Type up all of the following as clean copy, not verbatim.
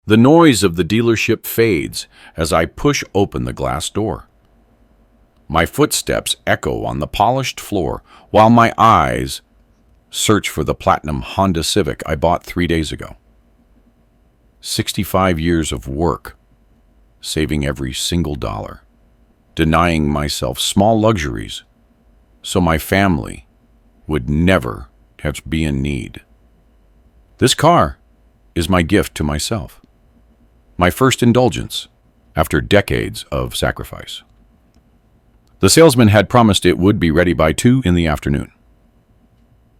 The noise of the dealership fades as I push open the glass door. My footsteps echo on the polished floor while my eyes search for the platinum Honda Civic I bought 3 days ago. 65 years of work, saving every single dollar, denying myself small luxuries so my family would never have to be in need. This car is my gift to myself, my first indulgence after decades of sacrifice. The salesman had promised it would be ready by 2 in the afternoon.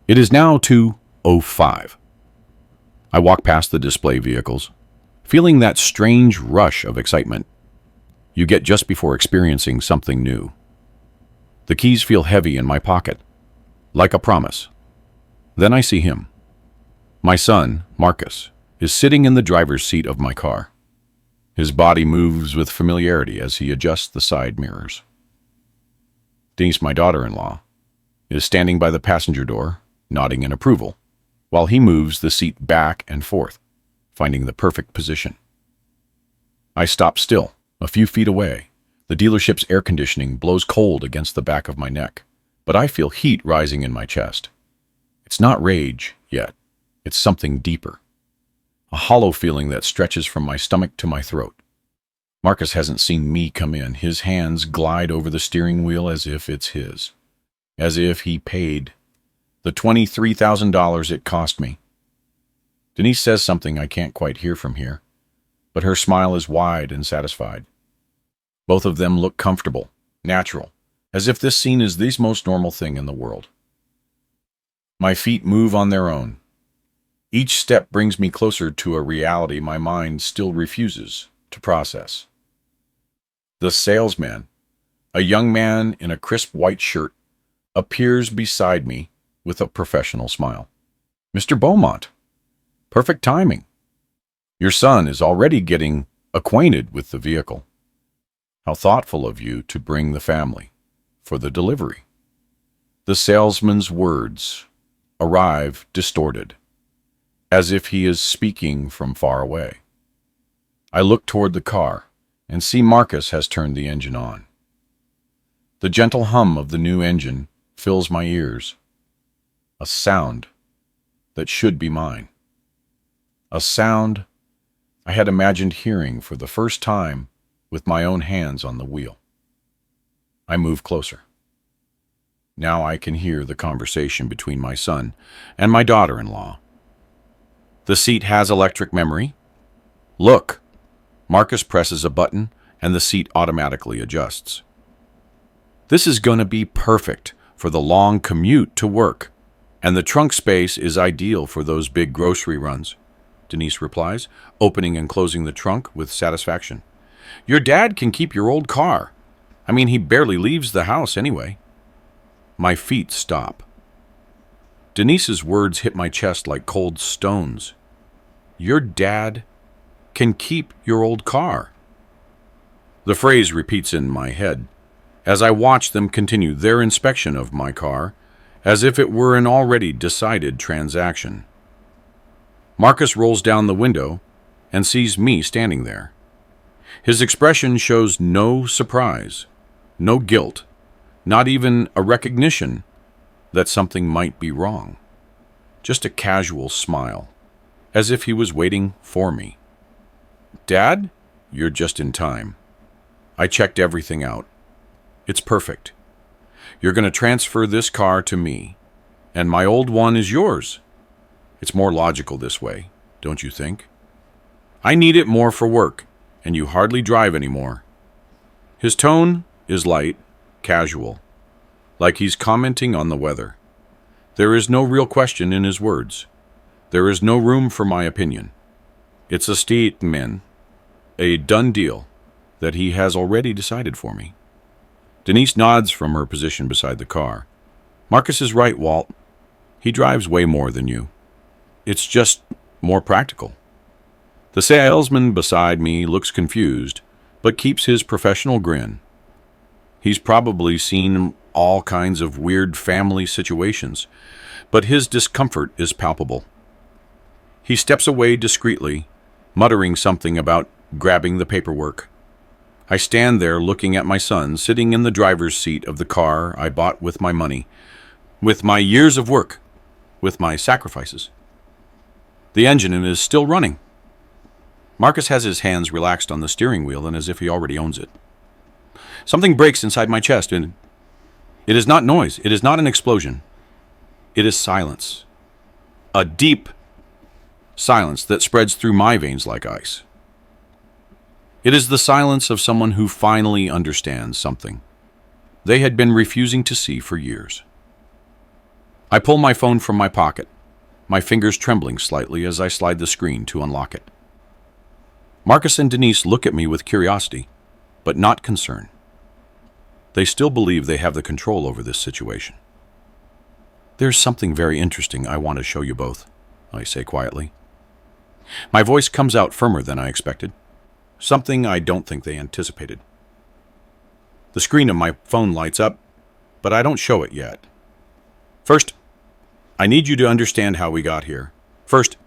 It is now 2:05. I walk past the display vehicles, feeling that strange rush of excitement you get just before experiencing something new. The keys feel heavy in my pocket, like a promise. Then I see him. My son, Marcus, is sitting in the driver's seat of my car. His body moves with familiarity as he adjusts the side mirrors. Denise, my daughter-in-law, is standing by the passenger door, nodding in approval, while he moves the seat back and forth, finding the perfect position. I stop still, a few feet away. The dealership's air conditioning blows cold against the back of my neck, but I feel heat rising in my chest. It's not rage yet. It's something deeper. A hollow feeling that stretches from my stomach to my throat. Marcus hasn't seen me come in. His hands glide over the steering wheel as if it's his. As if he paid the $23,000 it cost me. Denise says something I can't quite hear from here, but her smile is wide and satisfied. Both of them look comfortable, natural, as if this scene is the most normal thing in the world. My feet move on their own. Each step brings me closer to a reality my mind still refuses to process. The salesman, a young man in a crisp white shirt, appears beside me with a professional smile. "Mr. Beaumont, perfect timing. Your son is already getting acquainted with the vehicle. How thoughtful of you to bring the family for the delivery." The salesman's words arrive distorted, as if he is speaking from far away. I look toward the car and see Marcus has turned the engine on. The gentle hum of the new engine fills my ears, a sound that should be mine, a sound I had imagined hearing for the first time with my own hands on the wheel. I move closer. Now I can hear the conversation between my son and my daughter-in-law. The seat has electric memory. "Look." Marcus presses a button and the seat automatically adjusts. "This is going to be perfect for the long commute to work, and the trunk space is ideal for those big grocery runs," Denise replies, opening and closing the trunk with satisfaction. "Your dad can keep your old car. I mean, he barely leaves the house anyway." My feet stop. Denise's words hit my chest like cold stones. "Your dad can keep your old car." The phrase repeats in my head as I watch them continue their inspection of my car as if it were an already decided transaction. Marcus rolls down the window and sees me standing there. His expression shows no surprise, no guilt, not even a recognition that something might be wrong. Just a casual smile, as if he was waiting for me. "Dad, you're just in time. I checked everything out. It's perfect. You're going to transfer this car to me, and my old one is yours. It's more logical this way, don't you think? I need it more for work, and you hardly drive anymore." His tone is light, casual, like he's commenting on the weather. There is no real question in his words. There is no room for my opinion. It's a statement, a done deal, that he has already decided for me. Denise nods from her position beside the car. "Marcus is right, Walt. He drives way more than you. It's just more practical." The salesman beside me looks confused, but keeps his professional grin. He's probably seen all kinds of weird family situations, but his discomfort is palpable. He steps away discreetly, muttering something about grabbing the paperwork. I stand there looking at my son sitting in the driver's seat of the car I bought with my money, with my years of work, with my sacrifices. The engine is still running. Marcus has his hands relaxed on the steering wheel and as if he already owns it. Something breaks inside my chest, and it is not noise. It is not an explosion. It is silence. A deep silence that spreads through my veins like ice. It is the silence of someone who finally understands something they had been refusing to see for years. I pull my phone from my pocket, my fingers trembling slightly as I slide the screen to unlock it. Marcus and Denise look at me with curiosity, but not concern. They still believe they have the control over this situation. "There's something very interesting I want to show you both," I say quietly. My voice comes out firmer than I expected, something I don't think they anticipated. The screen of my phone lights up, but I don't show it yet. First, I need you to understand how we got here. First,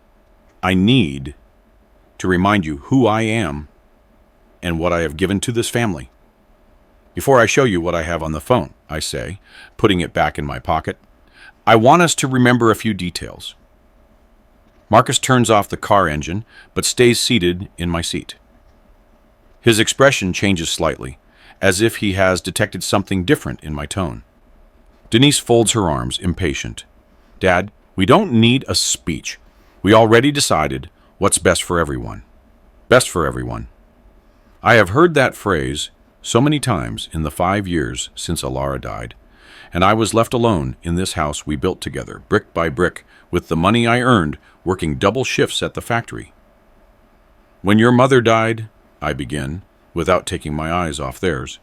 I need to remind you who I am and what I have given to this family. Before I show you what I have on the phone, I say, putting it back in my pocket, I want us to remember a few details. Marcus turns off the car engine, but stays seated in my seat. His expression changes slightly, as if he has detected something different in my tone. Denise folds her arms, impatient. "Dad, we don't need a speech. We already decided what's best for everyone. Best for everyone." I have heard that phrase so many times in the 5 years since Alara died, and I was left alone in this house we built together, brick by brick, with the money I earned working double shifts at the factory. "When your mother died," I begin, without taking my eyes off theirs,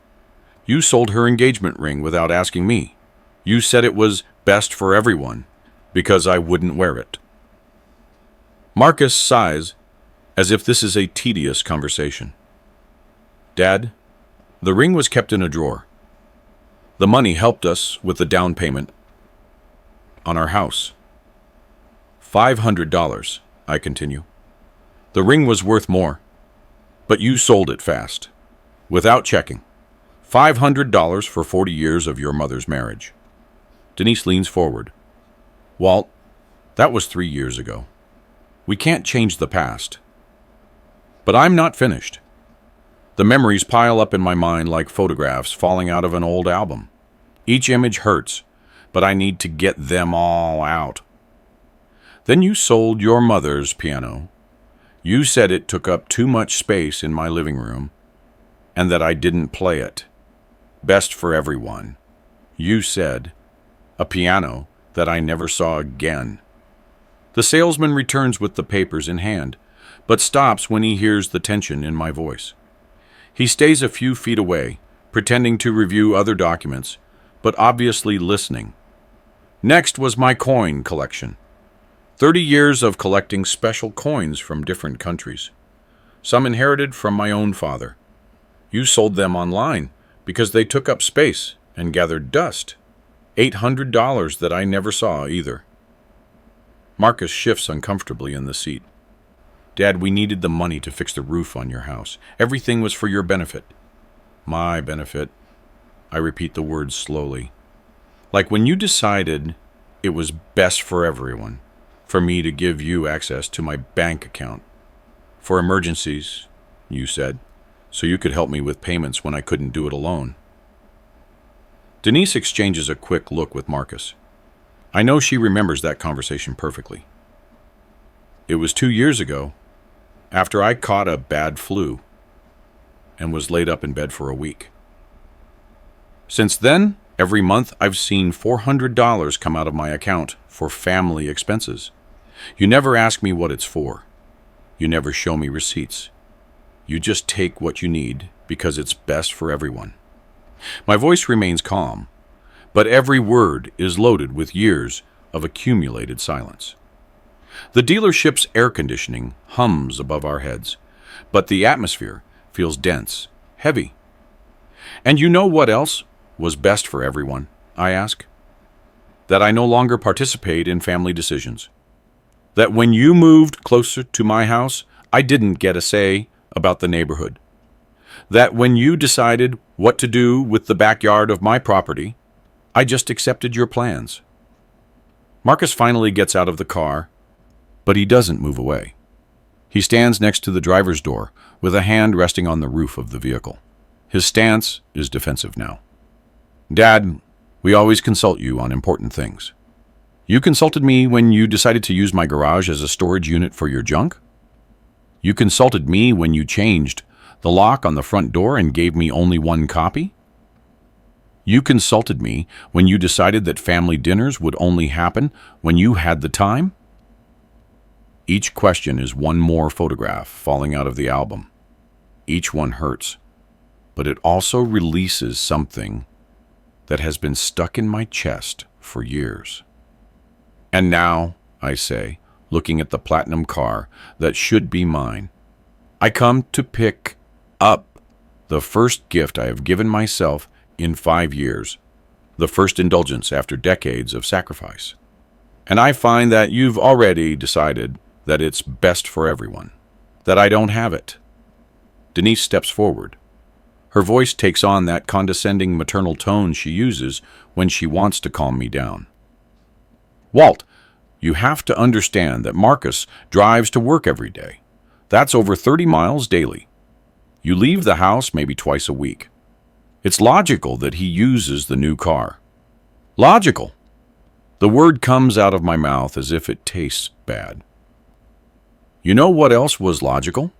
"you sold her engagement ring without asking me. You said it was best for everyone, because I wouldn't wear it." Marcus sighs, as if this is a tedious conversation. "Dad, the ring was kept in a drawer. The money helped us with the down payment on our house. $500, I continue. "The ring was worth more, but you sold it fast, without checking. $500 for 40 years of your mother's marriage." Denise leans forward. "Walt, that was 3 years ago. We can't change the past." But I'm not finished. The memories pile up in my mind like photographs falling out of an old album. Each image hurts, but I need to get them all out. "Then you sold your mother's piano. You said it took up too much space in my living room, and that I didn't play it. Best for everyone. You said, a piano that I never saw again." The salesman returns with the papers in hand, but stops when he hears the tension in my voice. He stays a few feet away, pretending to review other documents, but obviously listening. Next was my coin collection. 30 years of collecting special coins from different countries. Some inherited from my own father. You sold them online because they took up space and gathered dust. $800 that I never saw either. Marcus shifts uncomfortably in the seat. "Dad, we needed the money to fix the roof on your house. Everything was for your benefit." "My benefit." I repeat the words slowly. "Like when you decided it was best for everyone, for me to give you access to my bank account. For emergencies, you said, so you could help me with payments when I couldn't do it alone." Denise exchanges a quick look with Marcus. I know she remembers that conversation perfectly. "It was 2 years ago, after I caught a bad flu and was laid up in bed for a week. Since then, every month I've seen $400 come out of my account for family expenses. You never ask me what it's for. You never show me receipts. You just take what you need because it's best for everyone." My voice remains calm, but every word is loaded with years of accumulated silence. The dealership's air conditioning hums above our heads, but the atmosphere feels dense, heavy. "And you know what else was best for everyone?" I ask. "That I no longer participate in family decisions. That when you moved closer to my house, I didn't get a say about the neighborhood. That when you decided what to do with the backyard of my property, I just accepted your plans. Marcus finally gets out of the car, but he doesn't move away. He stands next to the driver's door with a hand resting on the roof of the vehicle. His stance is defensive now. Dad, we always consult you on important things. You consulted me when you decided to use my garage as a storage unit for your junk? You consulted me when you changed the lock on the front door and gave me only one copy? You consulted me when you decided that family dinners would only happen when you had the time? Each question is one more photograph falling out of the album. Each one hurts, but it also releases something that has been stuck in my chest for years. And now, I say, looking at the platinum car that should be mine, I come to pick up the first gift I have given myself in 5 years, the first indulgence after decades of sacrifice. And I find that you've already decided that it's best for everyone, that I don't have it. Denise steps forward. Her voice takes on that condescending maternal tone she uses when she wants to calm me down. Walt, you have to understand that Marcus drives to work every day. That's over 30 miles daily. You leave the house maybe twice a week. It's logical that he uses the new car. Logical. The word comes out of my mouth as if it tastes bad. You know what else was logical?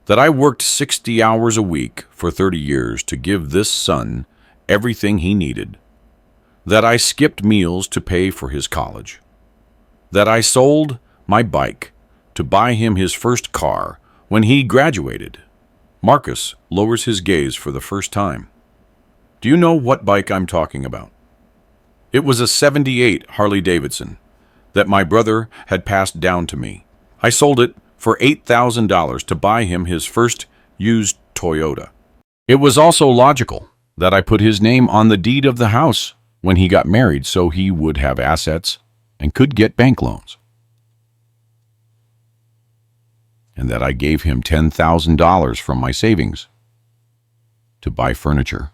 That I worked 60 hours a week for 30 years to give this son everything he needed. That I skipped meals to pay for his college. That I sold my bike to buy him his first car when he graduated. Marcus lowers his gaze for the first time. Do you know what bike I'm talking about? It was a '78 Harley-Davidson that my brother had passed down to me. I sold it for $8,000 to buy him his first used Toyota. It was also logical that I put his name on the deed of the house when he got married so he would have assets and could get bank loans. And that I gave him $10,000 from my savings to buy furniture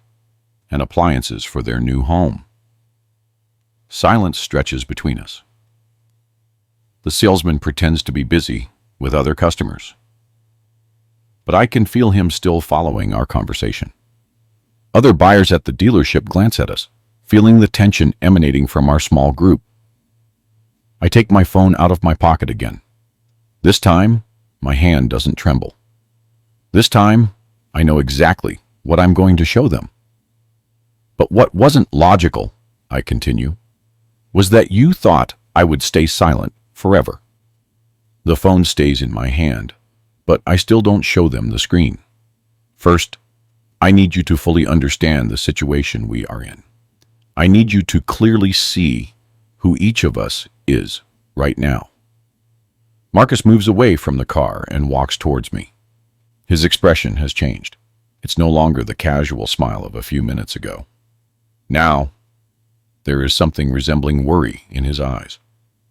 and appliances for their new home. Silence stretches between us. The salesman pretends to be busy with other customers, but I can feel him still following our conversation. Other buyers at the dealership glance at us, feeling the tension emanating from our small group. I take my phone out of my pocket again. This time, my hand doesn't tremble. This time, I know exactly what I'm going to show them. But what wasn't logical, I continue, was that you thought I would stay silent forever. The phone stays in my hand, but I still don't show them the screen. First, I need you to fully understand the situation we are in. I need you to clearly see who each of us is right now. Marcus moves away from the car and walks towards me. His expression has changed. It's no longer the casual smile of a few minutes ago. Now, there is something resembling worry in his eyes,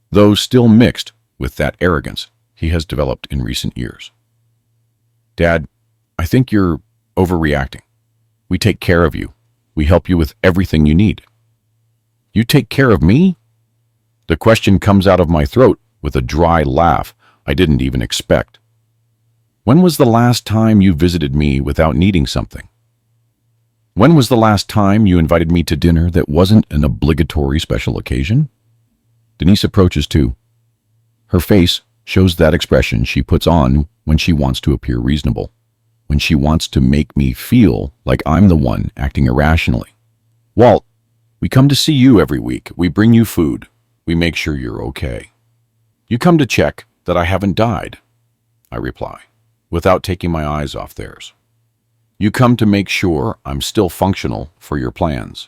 though still mixed with that arrogance he has developed in recent years. Dad, I think you're overreacting. We take care of you. We help you with everything you need. You take care of me? The question comes out of my throat with a dry laugh I didn't even expect. When was the last time you visited me without needing something? When was the last time you invited me to dinner that wasn't an obligatory special occasion? Denise approaches too. Her face shows that expression she puts on when she wants to appear reasonable, when she wants to make me feel like I'm the one acting irrationally. Walt, we come to see you every week. We bring you food. We make sure you're okay. You come to check that I haven't died, I reply, without taking my eyes off theirs. You come to make sure I'm still functional for your plans,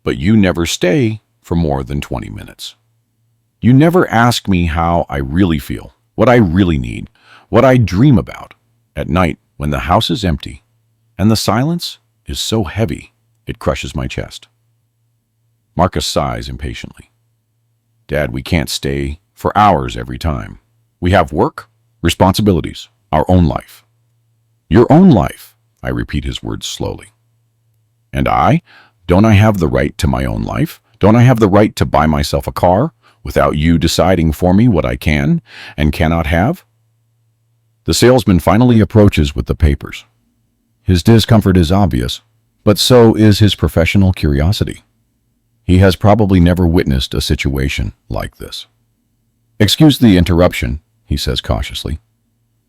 but you never stay for more than 20 minutes. You never ask me how I really feel, what I really need, what I dream about at night when the house is empty and the silence is so heavy it crushes my chest. Marcus sighs impatiently. Dad, we can't stay for hours every time. We have work, responsibilities, our own life. Your own life, I repeat his words slowly. And don't I have the right to my own life? Don't I have the right to buy myself a car without you deciding for me what I can and cannot have? The salesman finally approaches with the papers. His discomfort is obvious, but so is his professional curiosity. He has probably never witnessed a situation like this. Excuse the interruption, he says cautiously,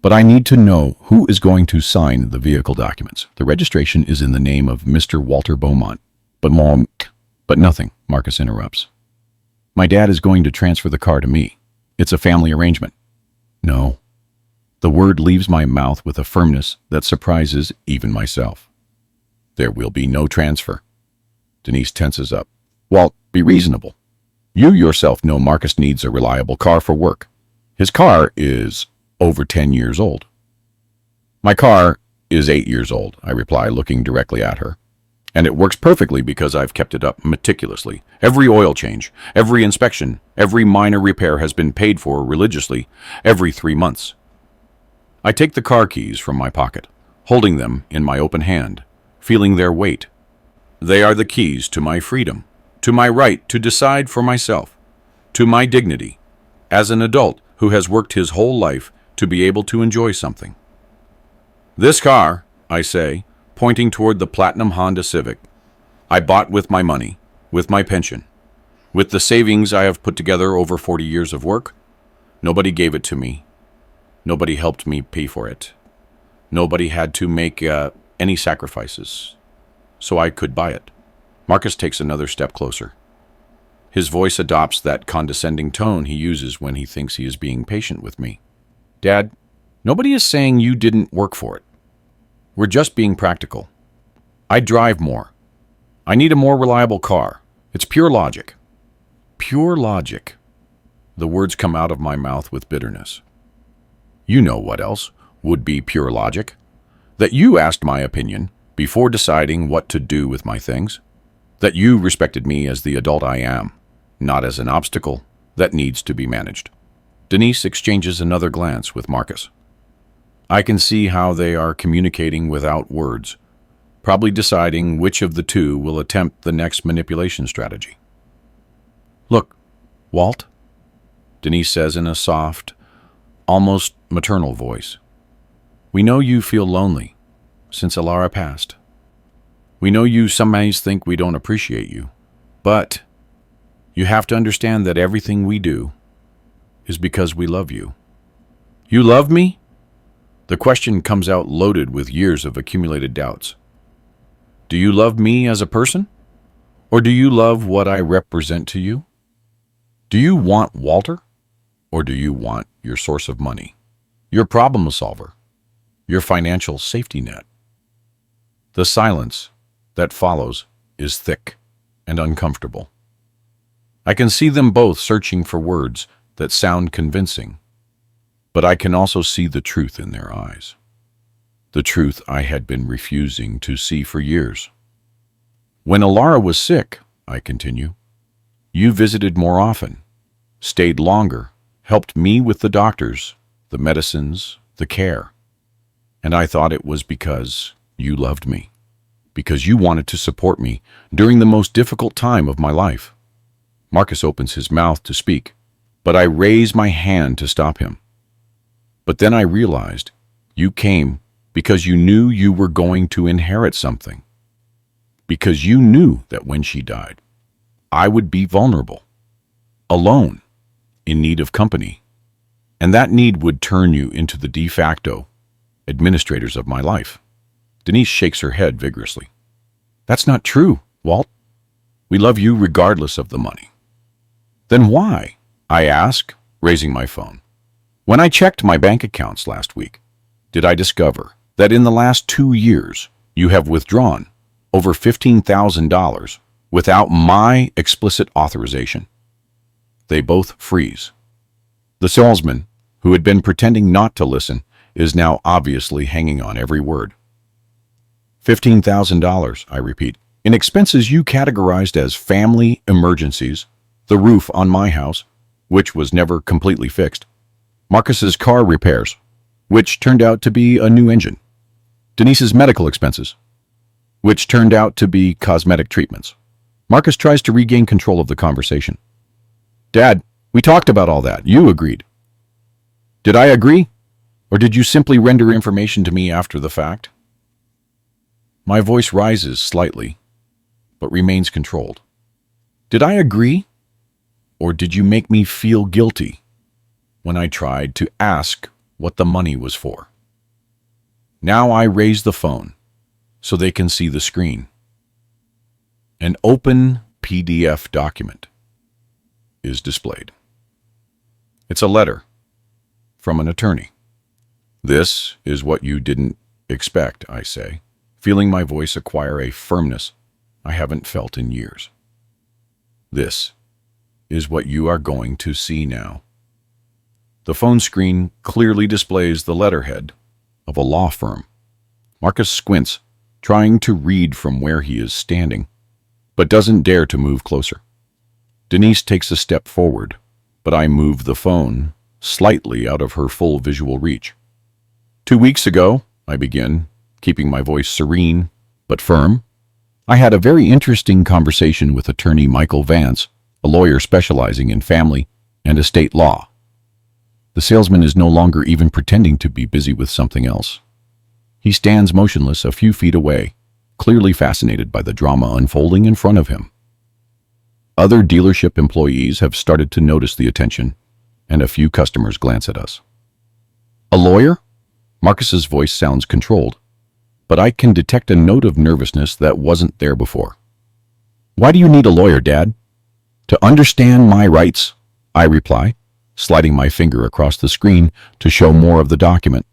but I need to know who is going to sign the vehicle documents. The registration is in the name of Mr. Walter Beaumont. But nothing, Marcus interrupts. My dad is going to transfer the car to me. It's a family arrangement. No. The word leaves my mouth with a firmness that surprises even myself. There will be no transfer. Denise tenses up. Walt, be reasonable. You yourself know Marcus needs a reliable car for work. His car is over 10 years old. My car is 8 years old, I reply, looking directly at her. And it works perfectly because I've kept it up meticulously. Every oil change, every inspection, every minor repair has been paid for religiously every 3 months. I take the car keys from my pocket, holding them in my open hand, feeling their weight. They are the keys to my freedom, to my right to decide for myself, to my dignity, as an adult who has worked his whole life to be able to enjoy something. This car, I say, pointing toward the platinum Honda Civic, I bought with my money, with my pension, with the savings I have put together over 40 years of work. Nobody gave it to me. Nobody helped me pay for it. Nobody had to make any sacrifices, so I could buy it. Marcus takes another step closer. His voice adopts that condescending tone he uses when he thinks he is being patient with me. Dad, nobody is saying you didn't work for it. We're just being practical. I drive more. I need a more reliable car. It's pure logic. Pure logic. The words come out of my mouth with bitterness. You know what else would be pure logic? That you asked my opinion before deciding what to do with my things. That you respected me as the adult I am, not as an obstacle that needs to be managed. Denise exchanges another glance with Marcus. I can see how they are communicating without words, probably deciding which of the two will attempt the next manipulation strategy. Look, Walt, Denise says in a soft, almost maternal voice. We know you feel lonely since Alara passed. We know you sometimes think we don't appreciate you, but you have to understand that everything we do is because we love you. You love me? The question comes out loaded with years of accumulated doubts. Do you love me as a person? Or do you love what I represent to you? Do you want Walter? Or do you want your source of money, your problem solver, your financial safety net? The silence that follows is thick and uncomfortable. I can see them both searching for words that sound convincing, but I can also see the truth in their eyes. The truth I had been refusing to see for years. When Alara was sick, I continue, you visited more often, stayed longer, helped me with the doctors, the medicines, the care. And I thought it was because you loved me, because you wanted to support me during the most difficult time of my life. Marcus opens his mouth to speak, but I raise my hand to stop him. But then I realized you came because you knew you were going to inherit something. Because you knew that when she died, I would be vulnerable, alone, in need of company, and that need would turn you into the de facto administrators of my life. Denise shakes her head vigorously. That's not true, Walt. We love you regardless of the money. Then why? I ask, raising my phone. When I checked my bank accounts last week, did I discover that in the last 2 years you have withdrawn over $15,000 without my explicit authorization? They both freeze. The salesman, who had been pretending not to listen, is now obviously hanging on every word. $15,000, I repeat, in expenses you categorized as family emergencies, the roof on my house, which was never completely fixed, Marcus's car repairs, which turned out to be a new engine. Denise's medical expenses, which turned out to be cosmetic treatments. Marcus tries to regain control of the conversation. Dad, we talked about all that. You agreed. Did I agree? Or did you simply render information to me after the fact? My voice rises slightly, but remains controlled. Did I agree? Or did you make me feel guilty when I tried to ask what the money was for? Now I raise the phone so they can see the screen. An open PDF document is displayed. It's a letter from an attorney. This is what you didn't expect, I say, feeling my voice acquire a firmness I haven't felt in years. This is what you are going to see now. The phone screen clearly displays the letterhead of a law firm. Marcus squints, trying to read from where he is standing, but doesn't dare to move closer. Denise takes a step forward, but I move the phone slightly out of her full visual reach. 2 weeks ago, I begin, keeping my voice serene but firm, I had a very interesting conversation with attorney Michael Vance, a lawyer specializing in family and estate law. The salesman is no longer even pretending to be busy with something else. He stands motionless a few feet away, clearly fascinated by the drama unfolding in front of him. Other dealership employees have started to notice the attention, and a few customers glance at us. A lawyer? Marcus's voice sounds controlled, but I can detect a note of nervousness that wasn't there before. Why do you need a lawyer, Dad? To understand my rights, I reply, sliding my finger across the screen to show more of the document.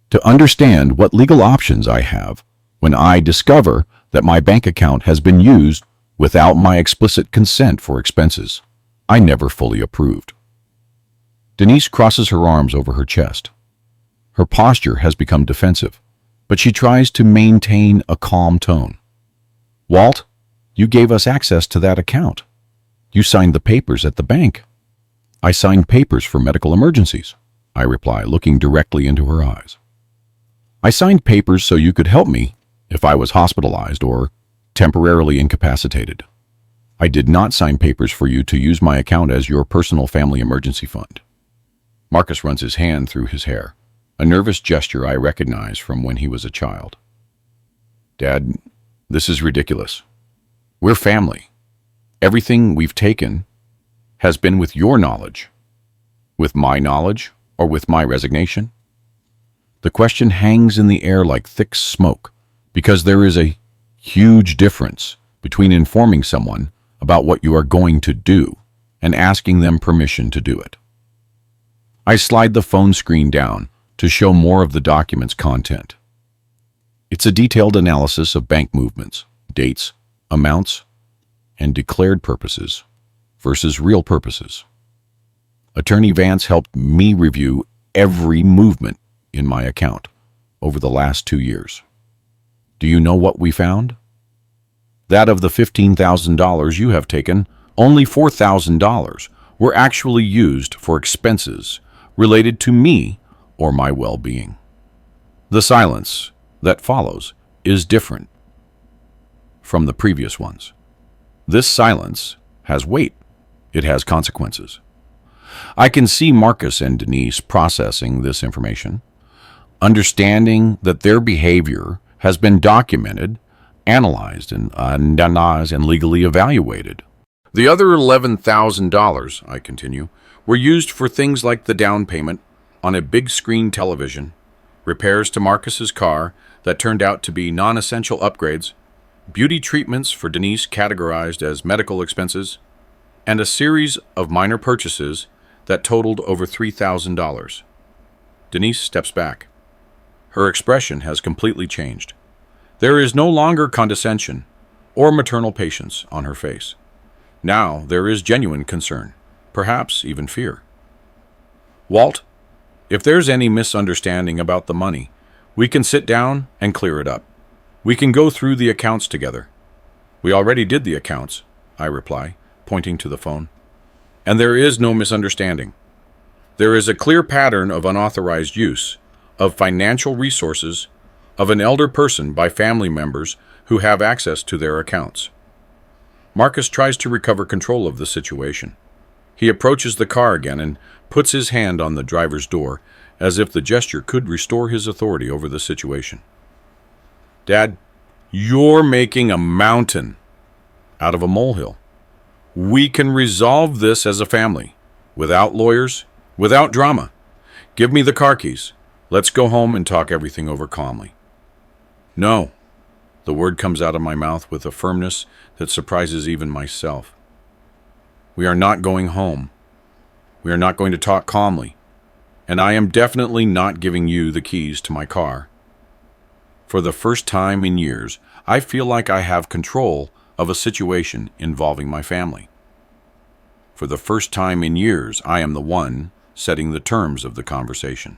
To understand what legal options I have when I discover that my bank account has been used without my explicit consent for expenses I never fully approved. Denise crosses her arms over her chest. Her posture has become defensive, but she tries to maintain a calm tone. Walt, you gave us access to that account. You signed the papers at the bank. I signed papers for medical emergencies, I reply, looking directly into her eyes. I signed papers so you could help me if I was hospitalized or temporarily incapacitated. I did not sign papers for you to use my account as your personal family emergency fund. Marcus runs his hand through his hair, a nervous gesture I recognize from when he was a child. Dad, this is ridiculous. We're family. Everything we've taken has been with your knowledge. With my knowledge or with my resignation? The question hangs in the air like thick smoke because there is a huge difference between informing someone about what you are going to do and asking them permission to do it. I slide the phone screen down to show more of the document's content. It's a detailed analysis of bank movements, dates, amounts, and declared purposes versus real purposes. Attorney Vance helped me review every movement in my account over the last 2 years. Do you know what we found? That of the $15,000 you have taken, only $4,000 were actually used for expenses related to me or my well-being. The silence that follows is different from the previous ones. This silence has weight. It has consequences. I can see Marcus and Denise processing this information, understanding that their behavior has been documented, analyzed, and legally evaluated. The other $11,000, I continue, were used for things like the down payment on a big screen television, repairs to Marcus's car that turned out to be non-essential upgrades, beauty treatments for Denise categorized as medical expenses, and a series of minor purchases that totaled over $3,000. Denise steps back. Her expression has completely changed. There is no longer condescension or maternal patience on her face. Now there is genuine concern, perhaps even fear. Walt, if there's any misunderstanding about the money, we can sit down and clear it up. We can go through the accounts together. We already did the accounts, I reply, pointing to the phone. And there is no misunderstanding. There is a clear pattern of unauthorized use of financial resources of an elder person by family members who have access to their accounts. Marcus tries to recover control of the situation. He approaches the car again and puts his hand on the driver's door as if the gesture could restore his authority over the situation. Dad, you're making a mountain out of a molehill. We can resolve this as a family, without lawyers, without drama. Give me the car keys. Let's go home and talk everything over calmly. No. The word comes out of my mouth with a firmness that surprises even myself. We are not going home. We are not going to talk calmly. And I am definitely not giving you the keys to my car. For the first time in years, I feel like I have control of a situation involving my family. For the first time in years, I am the one setting the terms of the conversation.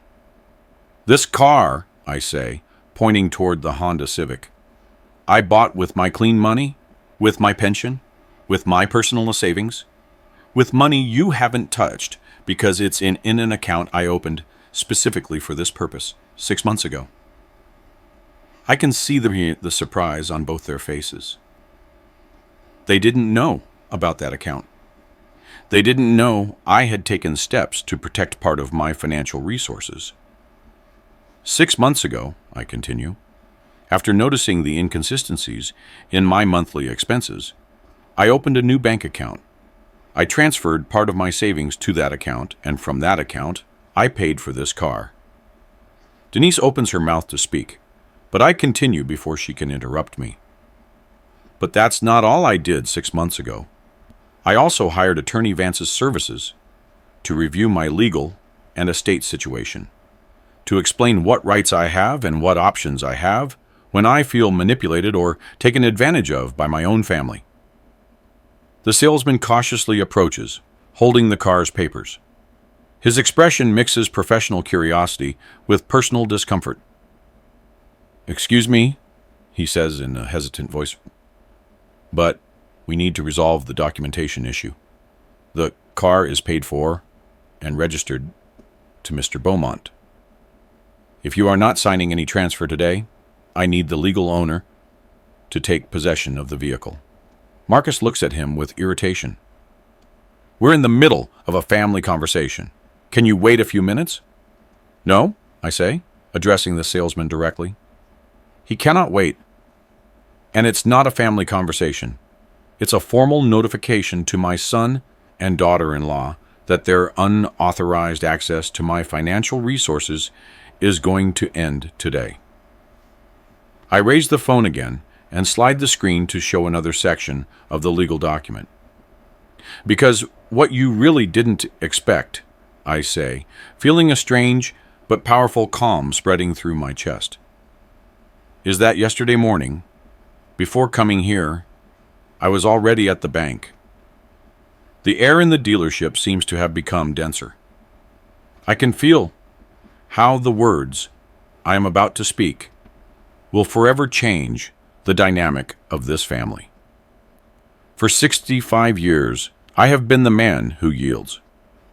This car, I say, pointing toward the Honda Civic, I bought with my clean money, with my pension, with my personal savings, with money you haven't touched because it's in an account I opened specifically for this purpose 6 months ago. I can see the surprise on both their faces. They didn't know about that account. They didn't know I had taken steps to protect part of my financial resources. 6 months ago, I continue, after noticing the inconsistencies in my monthly expenses, I opened a new bank account. I transferred part of my savings to that account, and from that account, I paid for this car. Denise opens her mouth to speak, but I continue before she can interrupt me. But that's not all I did 6 months ago. I also hired Attorney Vance's services to review my legal and estate situation, to explain what rights I have and what options I have when I feel manipulated or taken advantage of by my own family. The salesman cautiously approaches, holding the car's papers. His expression mixes professional curiosity with personal discomfort. "Excuse me," he says in a hesitant voice, "but we need to resolve the documentation issue. The car is paid for and registered to Mr. Beaumont. If you are not signing any transfer today, I need the legal owner to take possession of the vehicle." Marcus looks at him with irritation. "We're in the middle of a family conversation. Can you wait a few minutes?" "No," I say, addressing the salesman directly. "He cannot wait. And it's not a family conversation. It's a formal notification to my son and daughter-in-law that their unauthorized access to my financial resources is going to end today." I raise the phone again and slide the screen to show another section of the legal document. "Because what you really didn't expect," I say, feeling a strange but powerful calm spreading through my chest, "is that yesterday morning, before coming here, I was already at the bank. The air in the dealership seems to have become denser. I can feel how the words I am about to speak will forever change the dynamic of this family. For 65 years, I have been the man who yields,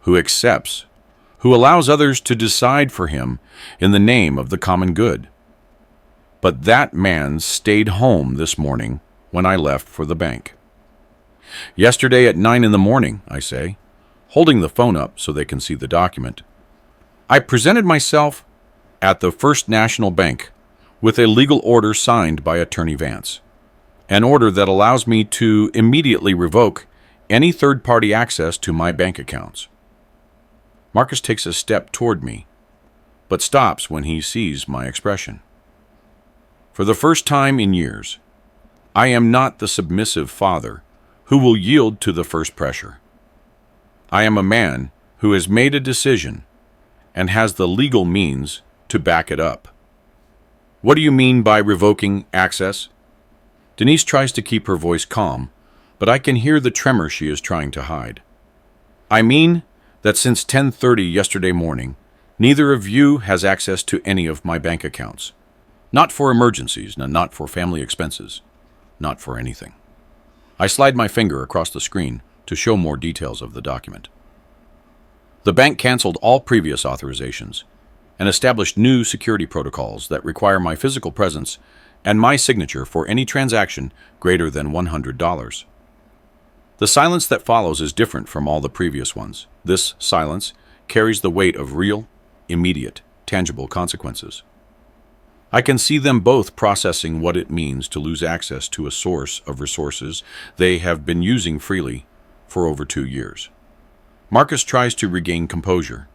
who accepts, who allows others to decide for him in the name of the common good. But that man stayed home this morning when I left for the bank. Yesterday at 9 in the morning, I say, holding the phone up so they can see the document, I presented myself at the First National Bank with a legal order signed by Attorney Vance, an order that allows me to immediately revoke any third-party access to my bank accounts. Marcus takes a step toward me, but stops when he sees my expression. For the first time in years, I am not the submissive father who will yield to the first pressure. I am a man who has made a decision and has the legal means to back it up. What do you mean by revoking access? Denise tries to keep her voice calm, but I can hear the tremor she is trying to hide. I mean that since 10:30 yesterday morning, neither of you has access to any of my bank accounts. Not for emergencies, not for family expenses, not for anything. I slide my finger across the screen to show more details of the document. The bank canceled all previous authorizations. and established new security protocols that require my physical presence and my signature for any transaction greater than $100. The silence that follows is different from all the previous ones. This silence carries the weight of real, immediate, tangible consequences. I can see them both processing what it means to lose access to a source of resources they have been using freely for over 2 years. Marcus tries to regain composure.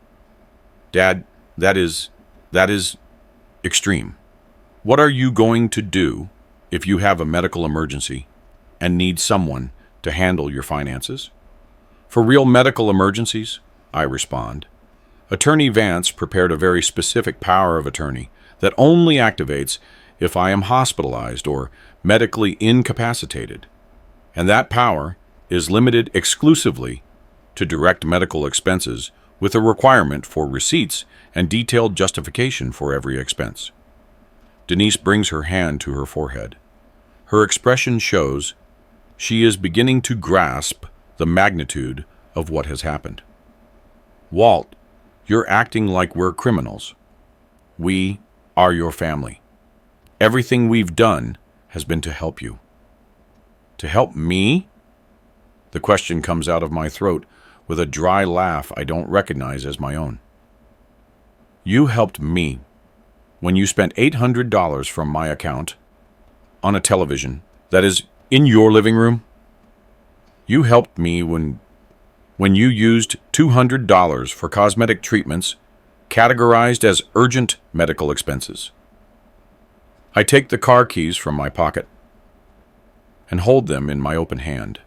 Dad, that is extreme. What are you going to do if you have a medical emergency and need someone to handle your finances? For real medical emergencies, I respond. Attorney Vance prepared a very specific power of attorney that only activates if I am hospitalized or medically incapacitated. And that power is limited exclusively to direct medical expenses with a requirement for receipts and detailed justification for every expense. Denise brings her hand to her forehead. Her expression shows she is beginning to grasp the magnitude of what has happened. Walt, you're acting like we're criminals. We are your family. Everything we've done has been to help you. To help me? The question comes out of my throat with a dry laugh I don't recognize as my own. You helped me when you spent $800 from my account on a television that is in your living room. You helped me when you used $200 for cosmetic treatments categorized as urgent medical expenses. I take the car keys from my pocket and hold them in my open hand.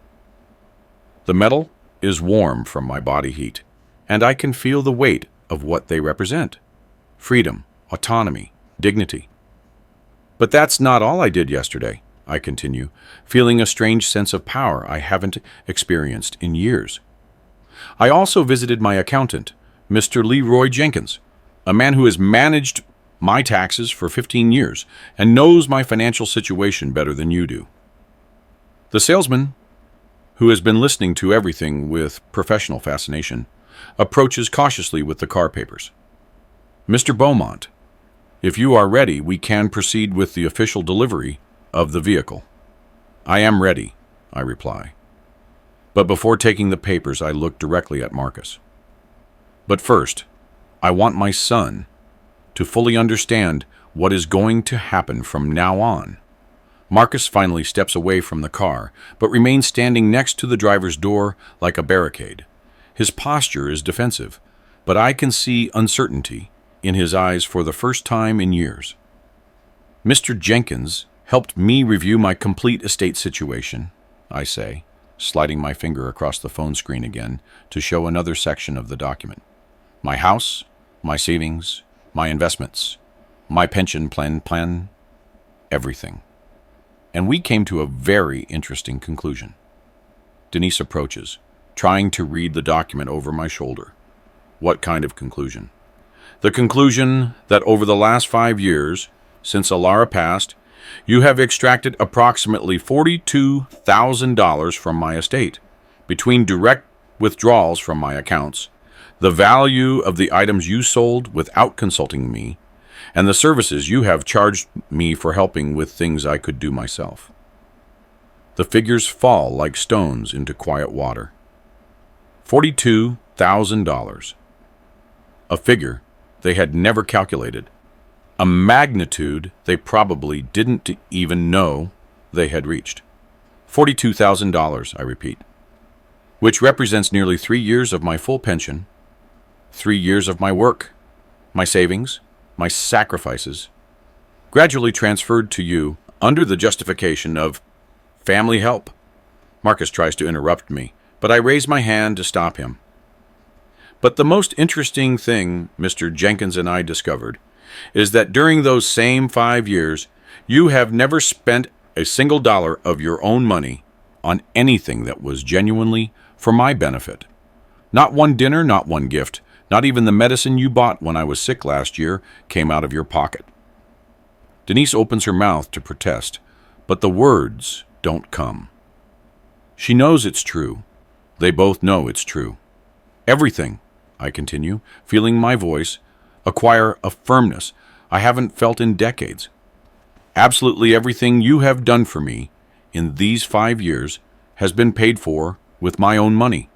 The metal is warm from my body heat, and I can feel the weight of what they represent: freedom, autonomy, dignity. But that's not all I did yesterday, I continue, feeling a strange sense of power I haven't experienced in years. I also visited my accountant, Mr. Leroy Jenkins, a man who has managed my taxes for 15 years and knows my financial situation better than you do. The salesman, who has been listening to everything with professional fascination, approaches cautiously with the car papers. Mr. Beaumont, if you are ready, we can proceed with the official delivery of the vehicle. I am ready, I reply. But before taking the papers, I look directly at Marcus. But first, I want my son to fully understand what is going to happen from now on. Marcus finally steps away from the car, but remains standing next to the driver's door like a barricade. His posture is defensive, but I can see uncertainty in his eyes for the first time in years. Mr. Jenkins helped me review my complete estate situation, I say, sliding my finger across the phone screen again to show another section of the document. My house, my savings, my investments, my pension plan, everything. And we came to a very interesting conclusion. Denise approaches, trying to read the document over my shoulder. What kind of conclusion? The conclusion that over the last 5 years, since Alara passed, you have extracted approximately $42,000 from my estate, between direct withdrawals from my accounts, the value of the items you sold without consulting me, and the services you have charged me for helping with things I could do myself. The figures fall like stones into quiet water. $42,000. A figure they had never calculated. A magnitude they probably didn't even know they had reached. $42,000, I repeat, which represents nearly 3 years of my full pension, 3 years of my work, my savings, my sacrifices, gradually transferred to you under the justification of family help. Marcus tries to interrupt me, but I raise my hand to stop him. But the most interesting thing Mr. Jenkins and I discovered is that during those same 5 years, you have never spent a single dollar of your own money on anything that was genuinely for my benefit. Not one dinner, not one gift, not even the medicine you bought when I was sick last year came out of your pocket. Denise opens her mouth to protest, but the words don't come. She knows it's true. They both know it's true. Everything, I continue, feeling my voice, acquire a firmness I haven't felt in decades. Absolutely everything you have done for me in these 5 years has been paid for with my own money.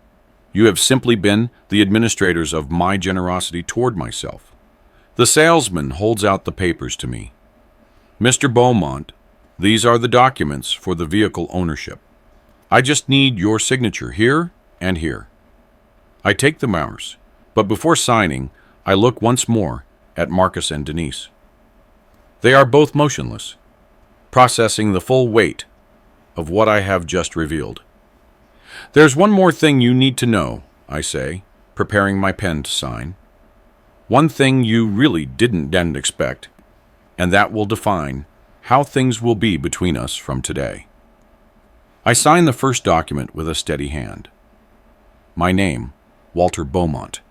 You have simply been the administrators of my generosity toward myself. The salesman holds out the papers to me. Mr. Beaumont, these are the documents for the vehicle ownership. I just need your signature here and here. I take the hours, but before signing, I look once more at Marcus and Denise. They are both motionless, processing the full weight of what I have just revealed. There's one more thing you need to know, I say, preparing my pen to sign. One thing you really didn't expect, and that will define how things will be between us from today. I sign the first document with a steady hand. My name, Walter Beaumont,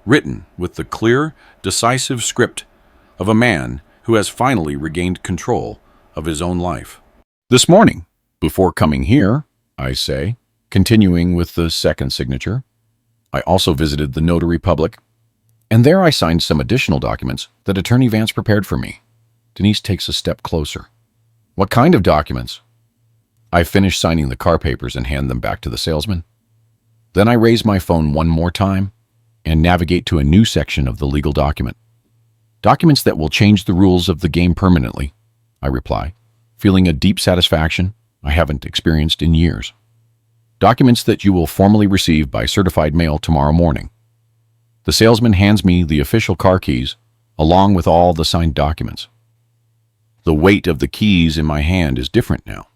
written with the clear, decisive script of a man who has finally regained control of his own life. This morning, before coming here, I say, continuing with the second signature, I also visited the notary public, and there I signed some additional documents that Attorney Vance prepared for me. Denise takes a step closer. What kind of documents? I finish signing the car papers and hand them back to the salesman. Then I raise my phone one more time and navigate to a new section of the legal document. Documents that will change the rules of the game permanently, I reply, feeling a deep satisfaction I haven't experienced in years. Documents that you will formally receive by certified mail tomorrow morning. The salesman hands me the official car keys, along with all the signed documents. The weight of the keys in my hand is different now.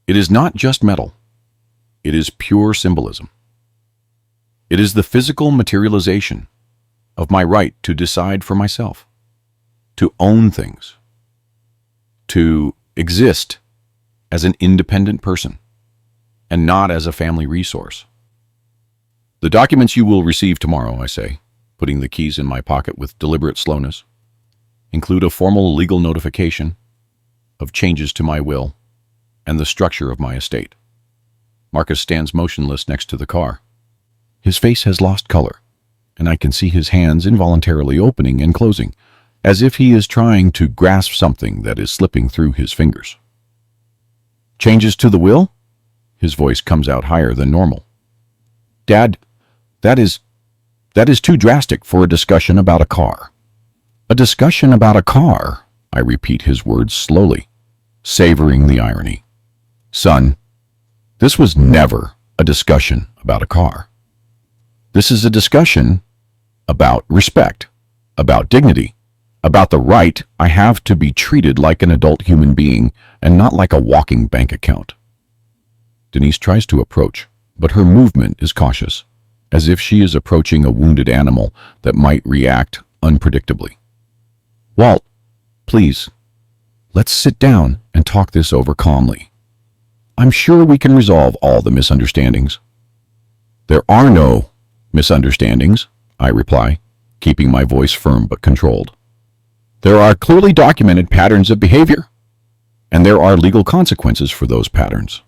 It is not just metal. It is pure symbolism. It is the physical materialization of my right to decide for myself, to own things, to exist as an independent person, and not as a family resource. The documents you will receive tomorrow, I say, putting the keys in my pocket with deliberate slowness, include a formal legal notification of changes to my will and the structure of my estate. Marcus stands motionless next to the car. His face has lost color, and I can see his hands involuntarily opening and closing, as if he is trying to grasp something that is slipping through his fingers. Changes to the will? His voice comes out higher than normal. Dad, that is too drastic for a discussion about a car. A discussion about a car, I repeat his words slowly, savoring the irony. Son, this was never a discussion about a car. This is a discussion about respect, about dignity, about the right I have to be treated like an adult human being and not like a walking bank account. Denise tries to approach, but her movement is cautious, as if she is approaching a wounded animal that might react unpredictably. Walt, please, let's sit down and talk this over calmly. I'm sure we can resolve all the misunderstandings. There are no misunderstandings, I reply, keeping my voice firm but controlled. There are clearly documented patterns of behavior, and there are legal consequences for those patterns.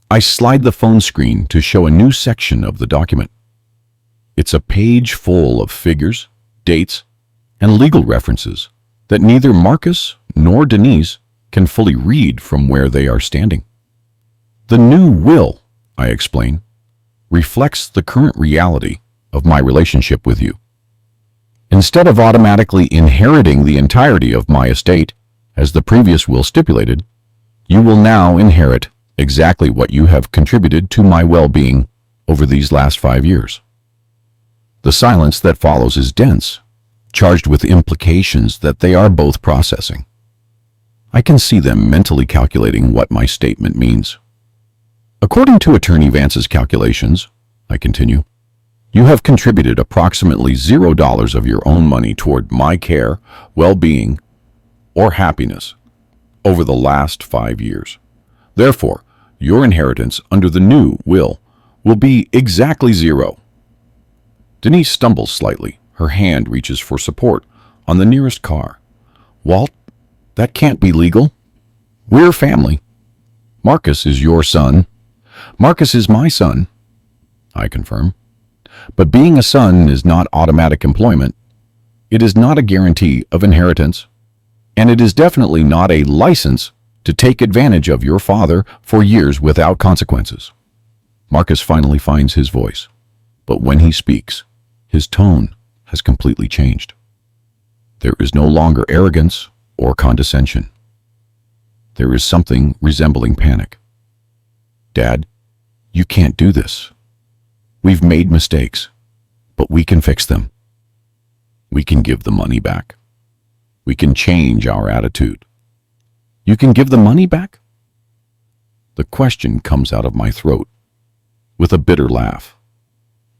I slide the phone screen to show a new section of the document. It's a page full of figures, dates, and legal references that neither Marcus nor Denise can fully read from where they are standing. The new will, I explain, reflects the current reality of my relationship with you. Instead of automatically inheriting the entirety of my estate, as the previous will stipulated, you will now inherit exactly what you have contributed to my well-being over these last 5 years. The silence that follows is dense, charged with implications that they are both processing. I can see them mentally calculating what my statement means. According to Attorney Vance's calculations, I continue, you have contributed approximately $0 of your own money toward my care, well-being, or happiness over the last 5 years. Therefore, your inheritance under the new will be exactly 0. Denise stumbles slightly. Her hand reaches for support on the nearest car. Walt, that can't be legal. We're family. Marcus is your son. Marcus is my son, I confirm. But being a son is not automatic employment. It is not a guarantee of inheritance, and it is definitely not a license to take advantage of your father for years without consequences. Marcus finally finds his voice, but when he speaks, his tone has completely changed. There is no longer arrogance or condescension. There is something resembling panic. Dad, you can't do this. We've made mistakes, but we can fix them. We can give the money back. We can change our attitude. You can give the money back? The question comes out of my throat with a bitter laugh.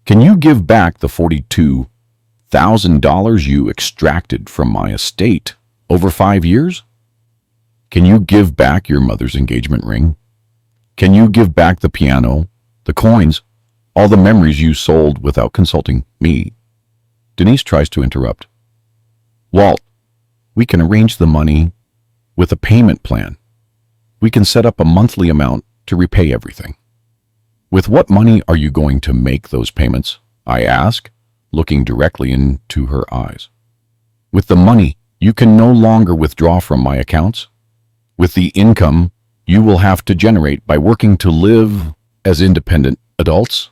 Can you give back the $42,000 you extracted from my estate over 5 years? Can you give back your mother's engagement ring? Can you give back the piano, the coins, all the memories you sold without consulting me? Denise tries to interrupt. Walt, we can arrange the money with a payment plan. We can set up a monthly amount to repay everything. With what money are you going to make those payments? I ask, looking directly into her eyes. With the money you can no longer withdraw from my accounts. With the income you will have to generate by working to live as independent adults.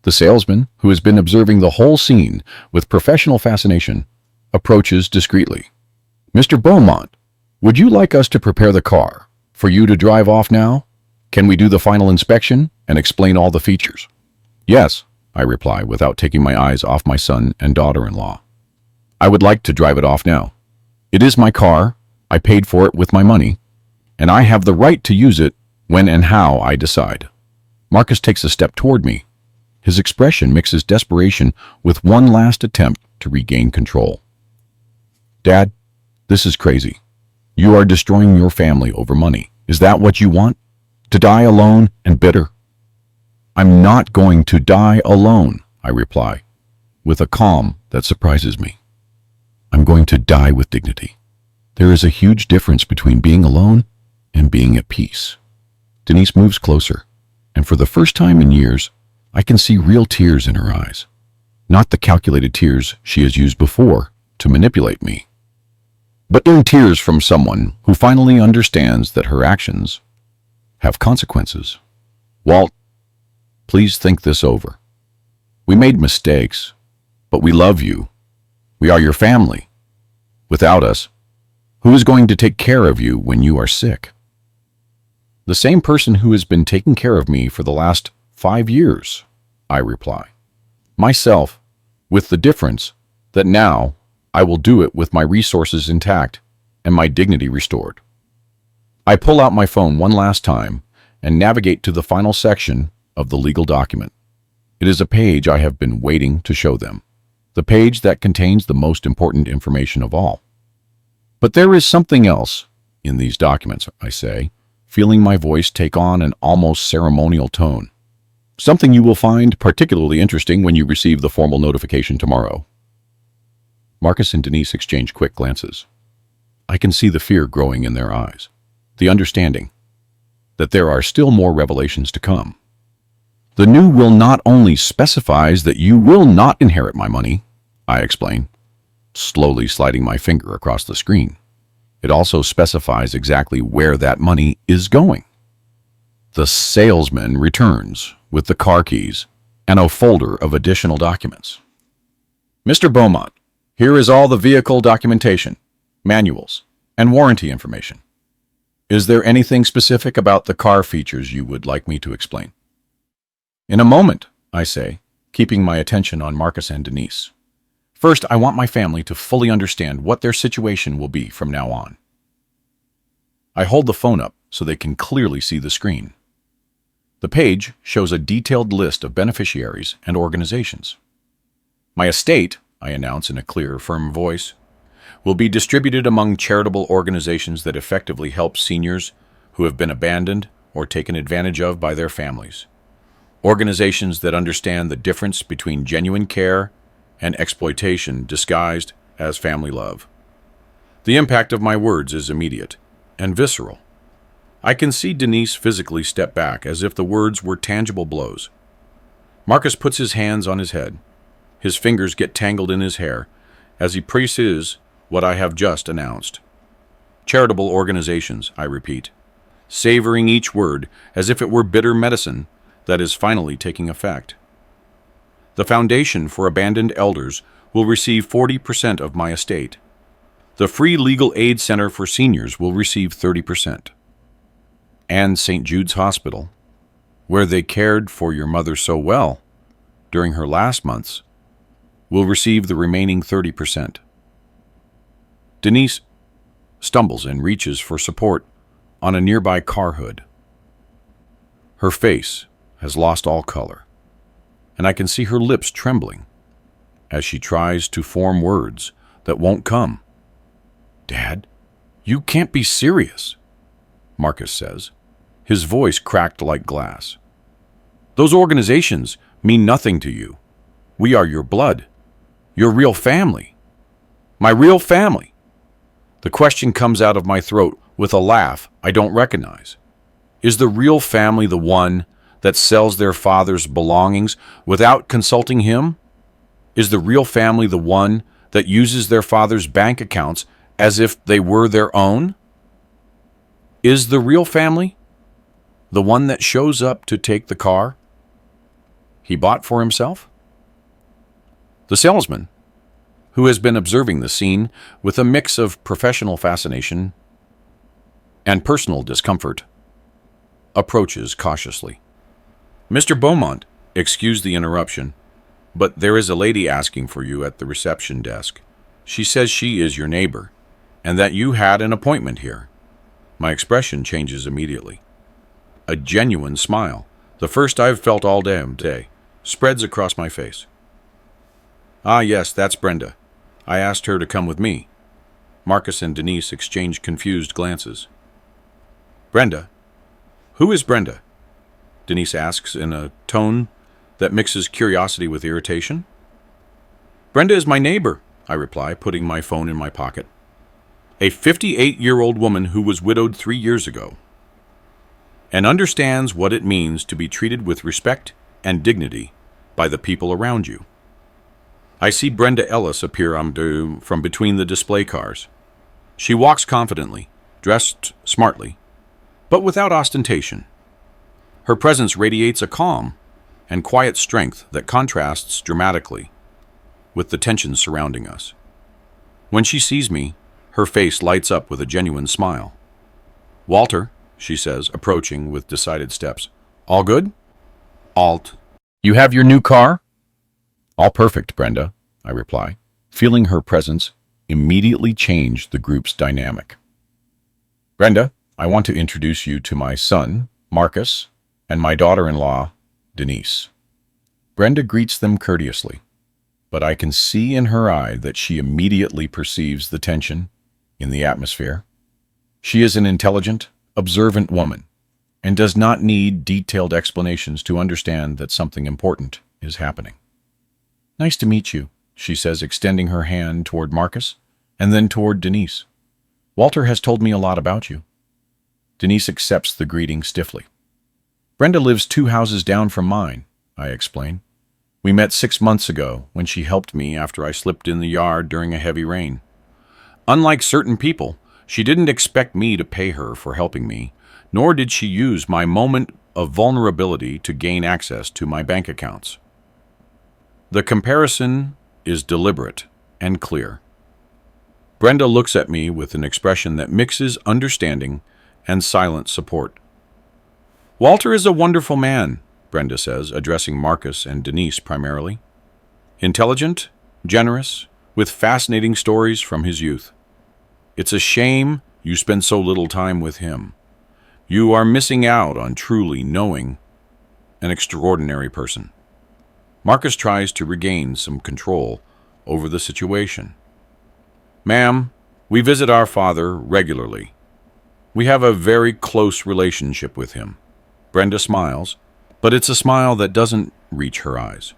The salesman, who has been observing the whole scene with professional fascination, approaches discreetly. Mr. Beaumont, would you like us to prepare the car for you to drive off now? Can we do the final inspection and explain all the features? Yes, I reply without taking my eyes off my son and daughter-in-law. I would like to drive it off now. It is my car, I paid for it with my money, and I have the right to use it when and how I decide. Marcus takes a step toward me. His expression mixes desperation with one last attempt to regain control. Dad, this is crazy. You are destroying your family over money. Is that what you want? To die alone and bitter? I'm not going to die alone, I reply, with a calm that surprises me. I'm going to die with dignity. There is a huge difference between being alone and being at peace. Denise moves closer, and for the first time in years, I can see real tears in her eyes, not the calculated tears she has used before to manipulate me, but in tears from someone who finally understands that her actions have consequences. Walt, please think this over. We made mistakes, but we love you. We are your family. Without us, who is going to take care of you when you are sick? The same person who has been taking care of me for the last 5 years, I reply. Myself, with the difference that now I will do it with my resources intact and my dignity restored. I pull out my phone one last time and navigate to the final section of the legal document. It is a page I have been waiting to show them, the page that contains the most important information of all. But there is something else in these documents, I say, feeling my voice take on an almost ceremonial tone. Something you will find particularly interesting when you receive the formal notification tomorrow. Marcus and Denise exchange quick glances. I can see the fear growing in their eyes, the understanding that there are still more revelations to come. The new will not only specifies that you will not inherit my money, I explain, slowly sliding my finger across the screen. It also specifies exactly where that money is going. The salesman returns with the car keys and a folder of additional documents. Mr. Beaumont, here is all the vehicle documentation, manuals, and warranty information. Is there anything specific about the car features you would like me to explain? In a moment, I say, keeping my attention on Marcus and Denise. First, I want my family to fully understand what their situation will be from now on. I hold the phone up so they can clearly see the screen. The page shows a detailed list of beneficiaries and organizations. My estate, I announce in a clear, firm voice, will be distributed among charitable organizations that effectively help seniors who have been abandoned or taken advantage of by their families. Organizations that understand the difference between genuine care and exploitation disguised as family love. The impact of my words is immediate and visceral. I can see Denise physically step back as if the words were tangible blows. Marcus puts his hands on his head. His fingers get tangled in his hair, as he preaches what I have just announced. Charitable organizations, I repeat, savoring each word as if it were bitter medicine that is finally taking effect. The Foundation for Abandoned Elders will receive 40% of my estate. The Free Legal Aid Center for Seniors will receive 30%. And St. Jude's Hospital, where they cared for your mother so well during her last months, will receive the remaining 30%. Denise stumbles and reaches for support on a nearby car hood. Her face has lost all color, and I can see her lips trembling as she tries to form words that won't come. "Dad, you can't be serious," Marcus says, his voice cracked like glass. "Those organizations mean nothing to you. We are your blood, your real family. My real family." The question comes out of my throat with a laugh I don't recognize. Is the real family the one that sells their father's belongings without consulting him? Is the real family the one that uses their father's bank accounts as if they were their own? Is the real family the one that shows up to take the car he bought for himself? The salesman, who has been observing the scene with a mix of professional fascination and personal discomfort, approaches cautiously. "Mr. Beaumont, excuse the interruption, but there is a lady asking for you at the reception desk. She says she is your neighbor, and that you had an appointment here." My expression changes immediately. A genuine smile, the first I've felt all day, spreads across my face. "Ah, yes, that's Brenda. I asked her to come with me." Marcus and Denise exchange confused glances. "Brenda? Who is Brenda?" Denise asks in a tone that mixes curiosity with irritation. "Brenda is my neighbor," I reply, putting my phone in my pocket. "A 58-year-old woman who was widowed 3 years ago and understands what it means to be treated with respect and dignity by the people around you." I see Brenda Ellis appear from between the display cars. She walks confidently, dressed smartly, but without ostentation. Her presence radiates a calm and quiet strength that contrasts dramatically with the tension surrounding us. When she sees me, her face lights up with a genuine smile. "Walter," she says, approaching with decided steps. "All good?" "Alt. You have your new car?" "All perfect, Brenda," I reply, feeling her presence immediately change the group's dynamic. "Brenda, I want to introduce you to my son, Marcus, and my daughter-in-law, Denise." Brenda greets them courteously, but I can see in her eye that she immediately perceives the tension in the atmosphere. She is an intelligent, observant woman and does not need detailed explanations to understand that something important is happening. "Nice to meet you," she says, extending her hand toward Marcus and then toward Denise. "Walter has told me a lot about you." Denise accepts the greeting stiffly. "Brenda lives 2 houses down from mine," I explain. "We met 6 months ago when she helped me after I slipped in the yard during a heavy rain. Unlike certain people, she didn't expect me to pay her for helping me, nor did she use my moment of vulnerability to gain access to my bank accounts." The comparison is deliberate and clear. Brenda looks at me with an expression that mixes understanding and silent support. "Walter is a wonderful man," Brenda says, addressing Marcus and Denise primarily. "Intelligent, generous, with fascinating stories from his youth. It's a shame you spend so little time with him. You are missing out on truly knowing an extraordinary person." Marcus tries to regain some control over the situation. "Ma'am, we visit our father regularly. We have a very close relationship with him." Brenda smiles, but it's a smile that doesn't reach her eyes.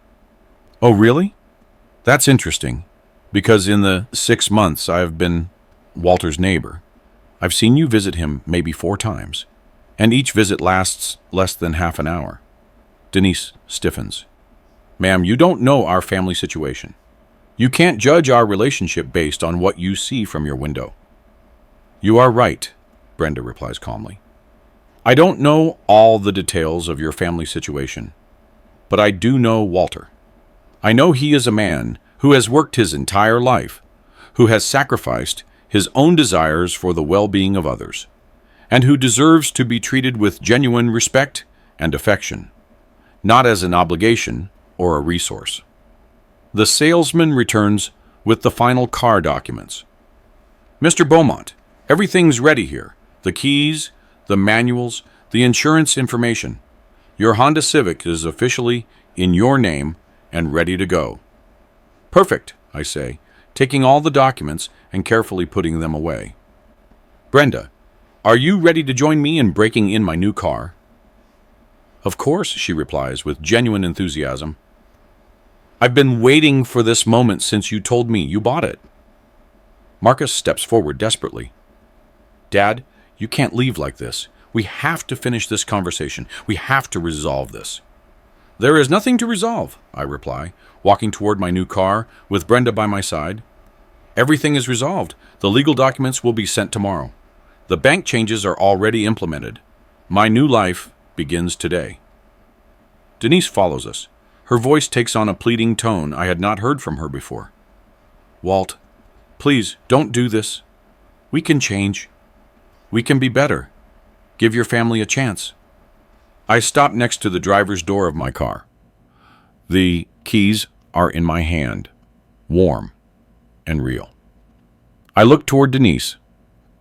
"Oh, really? That's interesting, because in the 6 months I've been Walter's neighbor, I've seen you visit him maybe 4 times, and each visit lasts less than half an hour." Denise stiffens. "Ma'am, you don't know our family situation. You can't judge our relationship based on what you see from your window. You are right, Brenda replies calmly. I don't know all the details of your family situation, but I do know Walter. I know he is a man who has worked his entire life, who has sacrificed his own desires for the well-being of others, and who deserves to be treated with genuine respect and affection, not as an obligation or a resource. The salesman returns with the final car documents. Mr. Beaumont, everything's ready here. The keys, the manuals, the insurance information. Your Honda Civic is officially in your name and ready to go. Perfect, I say, taking all the documents and carefully putting them away. Brenda, are you ready to join me in breaking in my new car? Of course, she replies with genuine enthusiasm. I've been waiting for this moment since you told me you bought it. Marcus steps forward desperately. Dad, you can't leave like this. We have to finish this conversation. We have to resolve this. There is nothing to resolve, I reply, walking toward my new car with Brenda by my side. Everything is resolved. The legal documents will be sent tomorrow. The bank changes are already implemented. My new life begins today. Denise follows us. Her voice takes on a pleading tone I had not heard from her before. Walt, please don't do this. We can change. We can be better. Give your family a chance. I stop next to the driver's door of my car. The keys are in my hand, warm and real. I look toward Denise,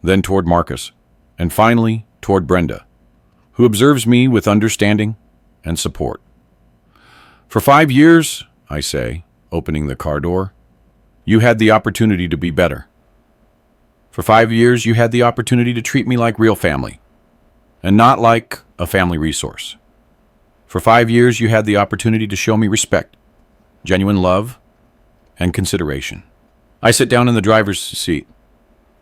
then toward Marcus, and finally toward Brenda, who observes me with understanding and support. For 5 years, I say, opening the car door, you had the opportunity to be better. For 5 years, you had the opportunity to treat me like real family, and not like a family resource. For 5 years, you had the opportunity to show me respect, genuine love, and consideration. I sit down in the driver's seat.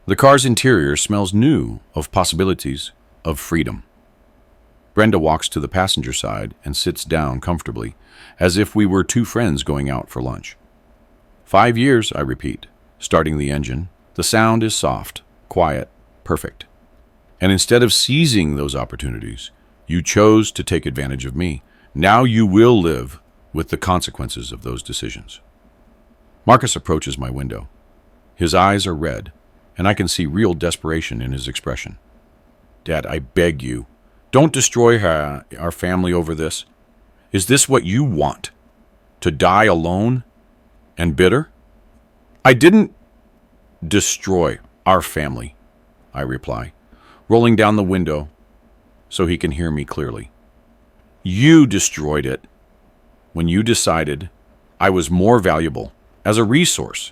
The car's interior smells new of possibilities, of freedom. Brenda walks to the passenger side and sits down comfortably, as if we were two friends going out for lunch. 5 years, I repeat, starting the engine. The sound is soft, quiet, perfect. And instead of seizing those opportunities, you chose to take advantage of me. Now you will live with the consequences of those decisions. Marcus approaches my window. His eyes are red, and I can see real desperation in his expression. Dad, I beg you, don't destroy our family over this. Is this what you want? To die alone and bitter? I didn't destroy our family, I reply, rolling down the window so he can hear me clearly. You destroyed it when you decided I was more valuable as a resource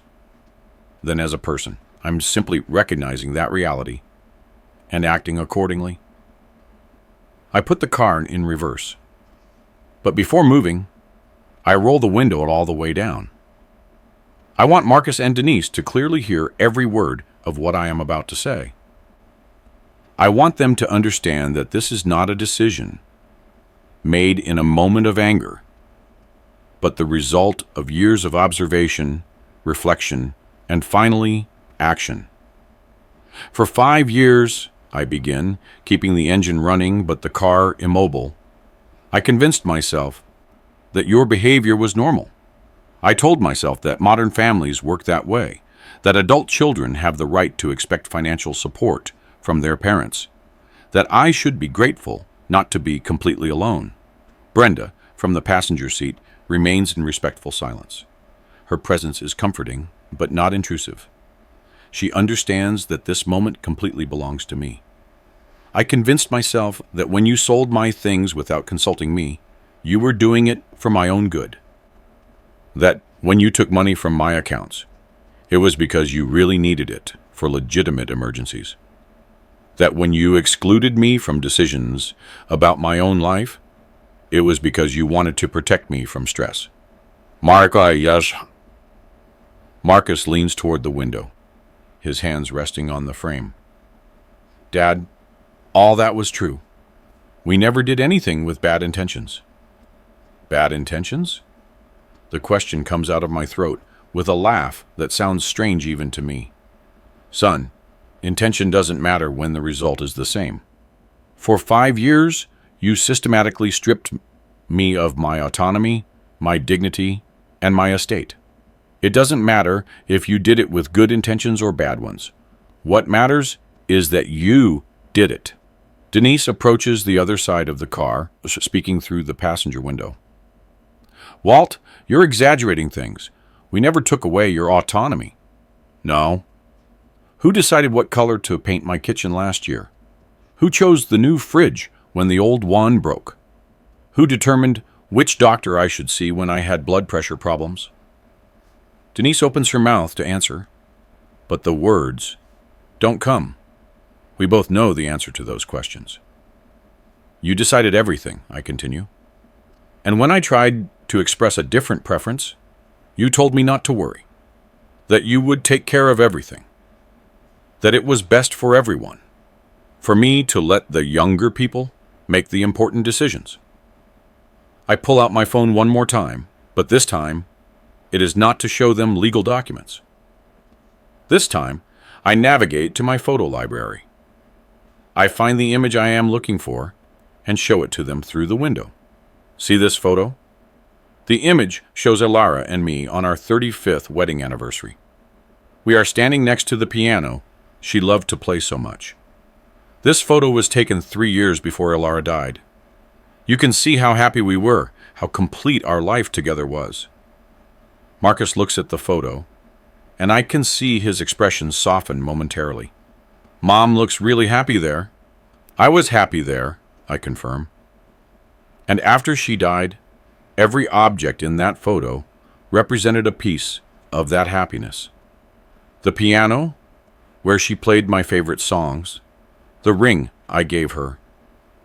than as a person. I'm simply recognizing that reality and acting accordingly. I put the car in reverse, but before moving, I roll the window all the way down. I want Marcus and Denise to clearly hear every word of what I am about to say. I want them to understand that this is not a decision made in a moment of anger, but the result of years of observation, reflection, and finally, action. For 5 years, I begin, keeping the engine running but the car immobile. I convinced myself that your behavior was normal. I told myself that modern families work that way, that adult children have the right to expect financial support from their parents, that I should be grateful not to be completely alone. Brenda, from the passenger seat, remains in respectful silence. Her presence is comforting, but not intrusive. She understands that this moment completely belongs to me. I convinced myself that when you sold my things without consulting me, you were doing it for my own good. That when you took money from my accounts, it was because you really needed it for legitimate emergencies. That when you excluded me from decisions about my own life, it was because you wanted to protect me from stress. Marcus leans toward the window, his hands resting on the frame. Dad, all that was true. We never did anything with bad intentions. Bad intentions? The question comes out of my throat with a laugh that sounds strange even to me. Son, intention doesn't matter when the result is the same. For 5 years, you systematically stripped me of my autonomy, my dignity, and my estate. It doesn't matter if you did it with good intentions or bad ones. What matters is that you did it. Denise approaches the other side of the car, speaking through the passenger window. Walt, you're exaggerating things. We never took away your autonomy. No. Who decided what color to paint my kitchen last year? Who chose the new fridge when the old one broke? Who determined which doctor I should see when I had blood pressure problems? Denise opens her mouth to answer, but the words don't come. We both know the answer to those questions. You decided everything, I continue. And when I tried to express a different preference, you told me not to worry, that you would take care of everything, that it was best for everyone, for me to let the younger people make the important decisions. I pull out my phone one more time, but this time, it is not to show them legal documents. This time, I navigate to my photo library. I find the image I am looking for and show it to them through the window. See this photo? The image shows Elara and me on our 35th wedding anniversary. We are standing next to the piano she loved to play so much. This photo was taken 3 years before Elara died. You can see how happy we were, how complete our life together was. Marcus looks at the photo, and I can see his expression soften momentarily. Mom looks really happy there. I was happy there, I confirm. And after she died, every object in that photo represented a piece of that happiness. The piano, where she played my favorite songs, the ring I gave her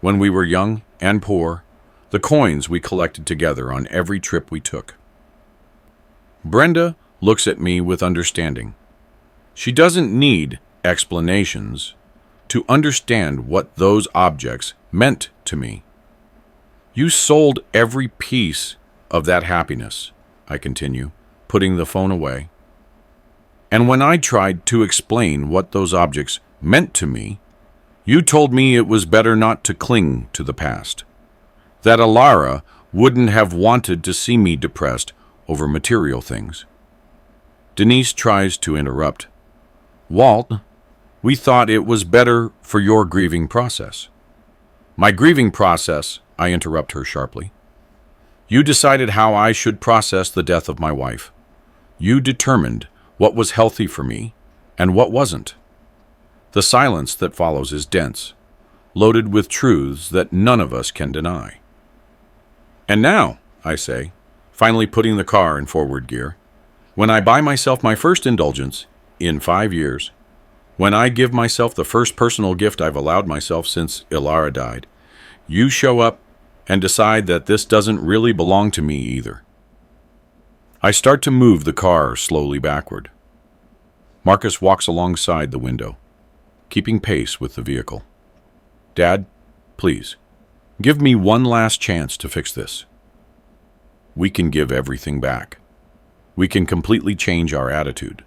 when we were young and poor, the coins we collected together on every trip we took. Brenda looks at me with understanding. She doesn't need explanations to understand what those objects meant to me. You sold every piece of that happiness, I continue, putting the phone away. And when I tried to explain what those objects meant to me, you told me it was better not to cling to the past, that Elara wouldn't have wanted to see me depressed over material things. Denise tries to interrupt. Walt, we thought it was better for your grieving process. My grieving process, I interrupt her sharply. You decided how I should process the death of my wife. You determined what was healthy for me and what wasn't. The silence that follows is dense, loaded with truths that none of us can deny. And now, I say, finally putting the car in forward gear, when I buy myself my first indulgence in 5 years, when I give myself the first personal gift I've allowed myself since Elara died, you show up and decide that this doesn't really belong to me either. I start to move the car slowly backward. Marcus walks alongside the window, keeping pace with the vehicle. Dad, please, give me one last chance to fix this. We can give everything back. We can completely change our attitude.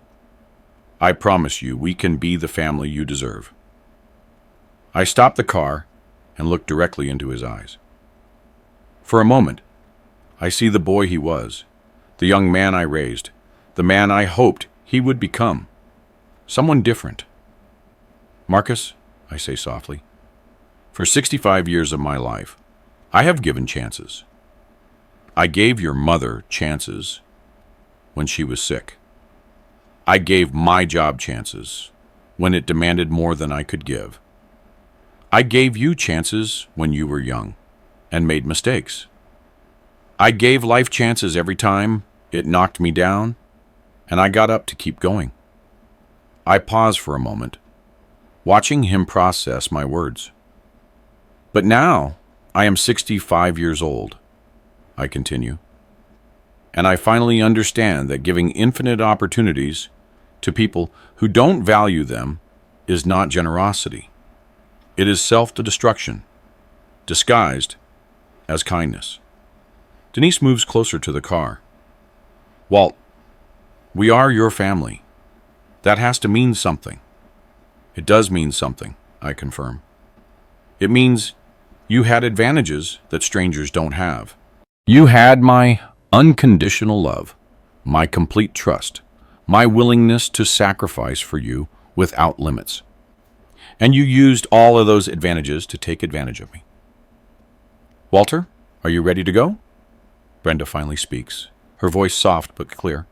I promise you, we can be the family you deserve. I stop the car and look directly into his eyes. For a moment, I see the boy he was, the young man I raised, the man I hoped he would become, someone different. Marcus, I say softly, for 65 years of my life, I have given chances. I gave your mother chances when she was sick. I gave my job chances when it demanded more than I could give. I gave you chances when you were young and made mistakes. I gave life chances every time it knocked me down, and I got up to keep going. I pause for a moment, watching him process my words. But now I am 65 years old, I continue, and I finally understand that giving infinite opportunities to people who don't value them is not generosity. It is self-destruction, disguised as kindness. Denise moves closer to the car. Walt, We are your family. That has to mean something. It does mean something, I confirm. It means you had advantages that strangers don't have. You had my unconditional love, my complete trust, my willingness to sacrifice for you without limits. And you used all of those advantages to take advantage of me. Walter, are you ready to go? Brenda finally speaks, her voice soft but clear.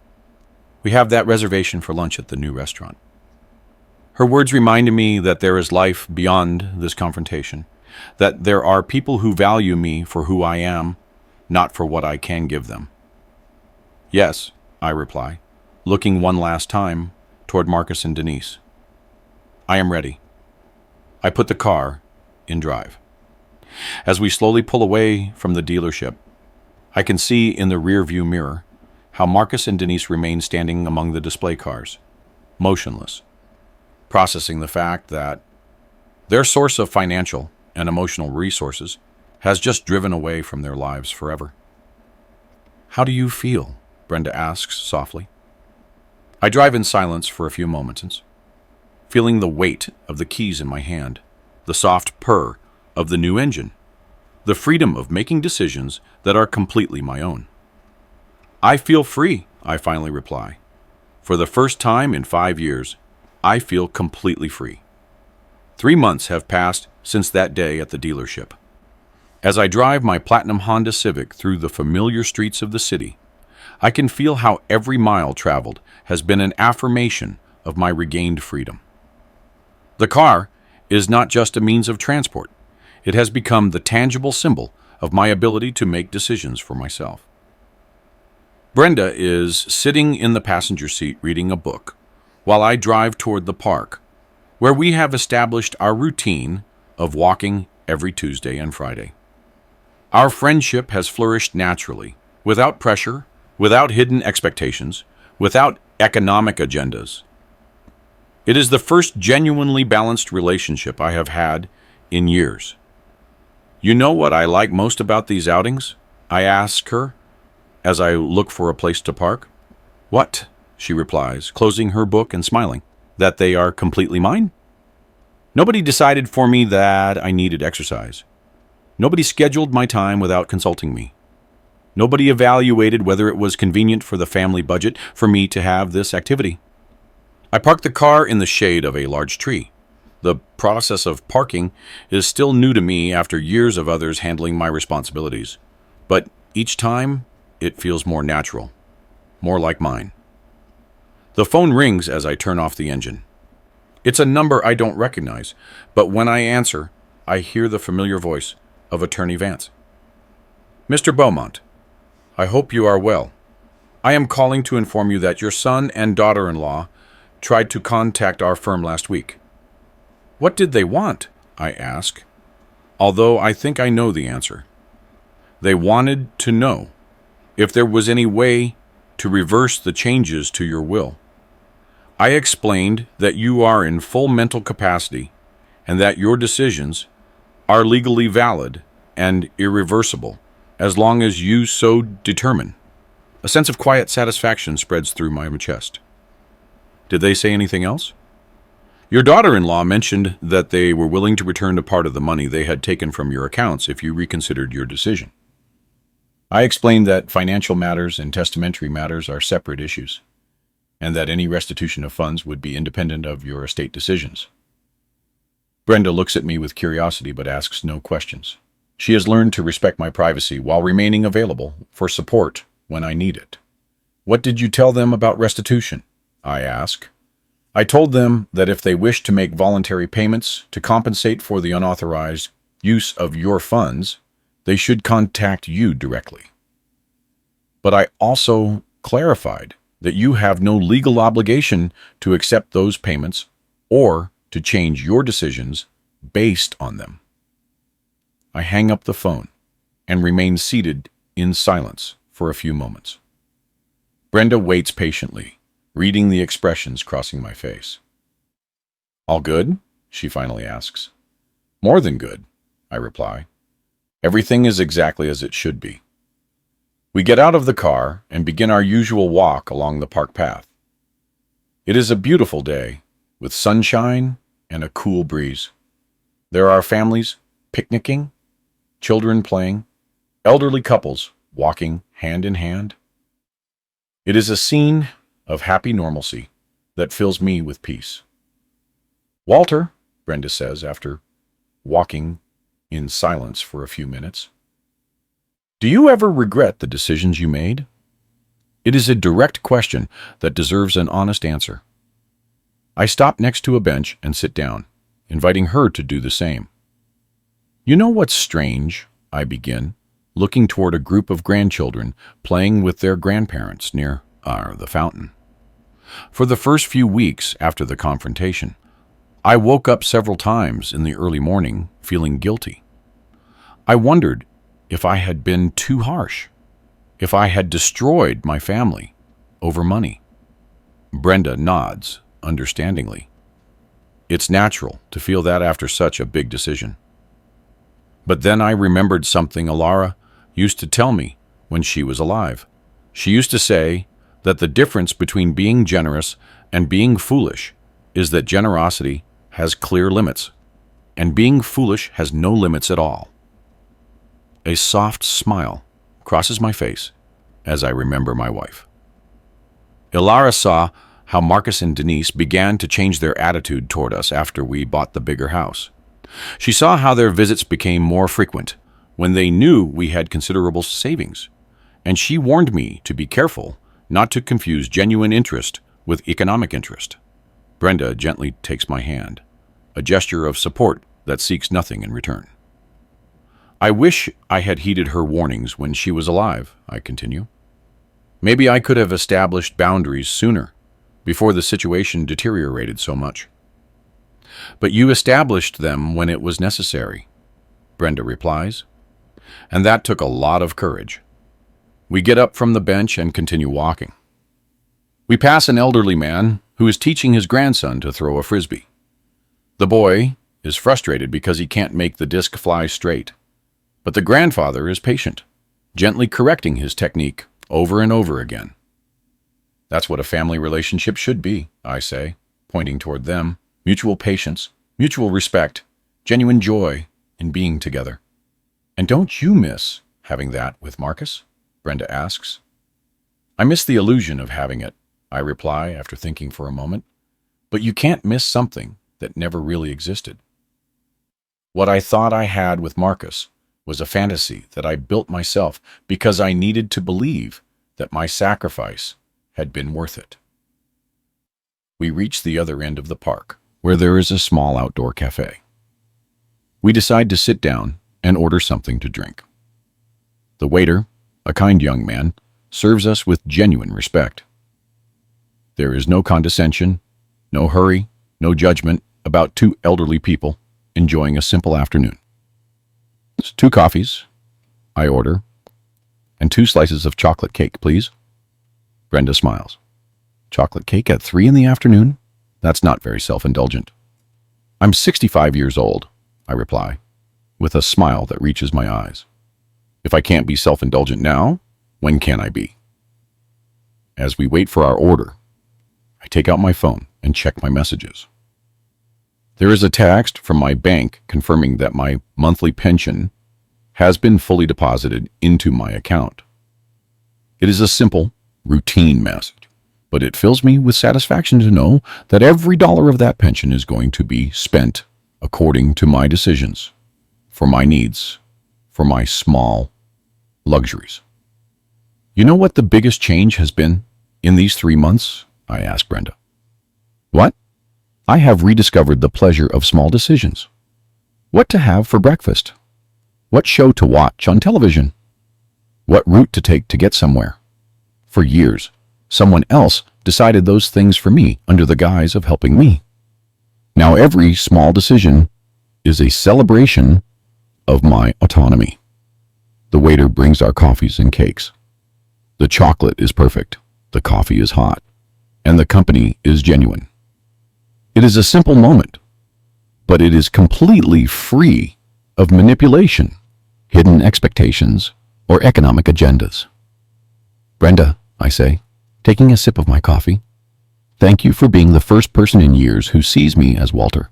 We have that reservation for lunch at the new restaurant. Her words reminded me that there is life beyond this confrontation, that there are people who value me for who I am, not for what I can give them. Yes, I reply, looking one last time toward Marcus and Denise. I am ready. I put the car in drive. As we slowly pull away from the dealership, I can see in the rear-view mirror how Marcus and Denise remain standing among the display cars, motionless, processing the fact that their source of financial and emotional resources has just driven away from their lives forever. How do you feel? Brenda asks softly. I drive in silence for a few moments, feeling the weight of the keys in my hand, the soft purr of the new engine, the freedom of making decisions that are completely my own. I feel free, I finally reply. For the first time in 5 years, I feel completely free. 3 months have passed since that day at the dealership. As I drive my platinum Honda Civic through the familiar streets of the city, I can feel how every mile traveled has been an affirmation of my regained freedom. The car is not just a means of transport. It has become the tangible symbol of my ability to make decisions for myself. Brenda is sitting in the passenger seat reading a book, while I drive toward the park, where we have established our routine of walking every Tuesday and Friday. Our friendship has flourished naturally, without pressure, without hidden expectations, without economic agendas. It is the first genuinely balanced relationship I have had in years. You know what I like most about these outings? I ask her as I look for a place to park. What? She replies, closing her book and smiling. That they are completely mine? Nobody decided for me that I needed exercise. Nobody scheduled my time without consulting me. Nobody evaluated whether it was convenient for the family budget for me to have this activity. I parked the car in the shade of a large tree. The process of parking is still new to me after years of others handling my responsibilities. But each time, it feels more natural, more like mine. The phone rings as I turn off the engine. It's a number I don't recognize, but when I answer, I hear the familiar voice of Attorney Vance. Mr. Beaumont, I hope you are well. I am calling to inform you that your son and daughter-in-law tried to contact our firm last week. What did they want? I ask, although I think I know the answer. They wanted to know if there was any way to reverse the changes to your will. I explained that you are in full mental capacity and that your decisions are legally valid and irreversible as long as you so determine. A sense of quiet satisfaction spreads through my chest. Did they say anything else? Your daughter-in-law mentioned that they were willing to return a part of the money they had taken from your accounts if you reconsidered your decision. I explained that financial matters and testamentary matters are separate issues, and that any restitution of funds would be independent of your estate decisions. Brenda looks at me with curiosity but asks no questions. She has learned to respect my privacy while remaining available for support when I need it. What did you tell them about restitution? I ask. I told them that if they wish to make voluntary payments to compensate for the unauthorized use of your funds, they should contact you directly. But I also clarified that you have no legal obligation to accept those payments or to change your decisions based on them. I hang up the phone and remain seated in silence for a few moments. Brenda waits patiently, reading the expressions crossing my face. All good? She finally asks. More than good, I reply. Everything is exactly as it should be. We get out of the car and begin our usual walk along the park path. It is a beautiful day, with sunshine and a cool breeze. There are families picnicking, children playing, elderly couples walking hand in hand. It is a scene of happy normalcy that fills me with peace. Walter, Brenda says after walking in silence for a few minutes, do you ever regret the decisions you made? It is a direct question that deserves an honest answer. I stop next to a bench and sit down, inviting her to do the same. You know what's strange? I begin, looking toward a group of grandchildren playing with their grandparents near the fountain. For the first few weeks after the confrontation, I woke up several times in the early morning feeling guilty. I wondered if I had been too harsh, if I had destroyed my family over money. Brenda nods understandingly. It's natural to feel that after such a big decision. But then I remembered something Alara used to tell me when she was alive. She used to say that the difference between being generous and being foolish is that generosity has clear limits, and being foolish has no limits at all. A soft smile crosses my face as I remember my wife. Ilara saw how Marcus and Denise began to change their attitude toward us after we bought the bigger house. She saw how their visits became more frequent when they knew we had considerable savings, and she warned me to be careful not to confuse genuine interest with economic interest. Brenda gently takes my hand, a gesture of support that seeks nothing in return. I wish I had heeded her warnings when she was alive, I continue. Maybe I could have established boundaries sooner, before the situation deteriorated so much. But you established them when it was necessary, Brenda replies, and that took a lot of courage. We get up from the bench and continue walking. We pass an elderly man who is teaching his grandson to throw a frisbee. The boy is frustrated because he can't make the disc fly straight, but the grandfather is patient, gently correcting his technique over and over again. That's what a family relationship should be, I say, pointing toward them. Mutual patience, mutual respect, genuine joy in being together. And don't you miss having that with Marcus? Brenda asks. I miss the illusion of having it, I reply after thinking for a moment. But you can't miss something that never really existed. What I thought I had with Marcus was a fantasy that I built myself because I needed to believe that my sacrifice had been worth it. We reach the other end of the park, where there is a small outdoor cafe. We decide to sit down and order something to drink. The waiter, a kind young man, serves us with genuine respect. There is no condescension, no hurry, no judgment about two elderly people enjoying a simple afternoon. 2 coffees, I order, and 2 slices of chocolate cake, please. Brenda smiles. Chocolate cake at 3 in the afternoon? That's not very self-indulgent. I'm 65 years old, I reply, with a smile that reaches my eyes. If I can't be self-indulgent now, when can I be? As we wait for our order, I take out my phone and check my messages. There is a text from my bank confirming that my monthly pension has been fully deposited into my account. It is a simple, routine message, but it fills me with satisfaction to know that every dollar of that pension is going to be spent according to my decisions, for my needs, for my small luxuries. You know what the biggest change has been in these 3 months? I asked Brenda. What? I have rediscovered the pleasure of small decisions. What to have for breakfast? What show to watch on television? What route to take to get somewhere? For years, someone else decided those things for me under the guise of helping me. Now every small decision is a celebration of my autonomy. The waiter brings our coffees and cakes. The chocolate is perfect, the coffee is hot, and the company is genuine. It is a simple moment, but it is completely free of manipulation, hidden expectations, or economic agendas. Brenda, I say, taking a sip of my coffee, Thank you for being the first person in years who sees me as Walter,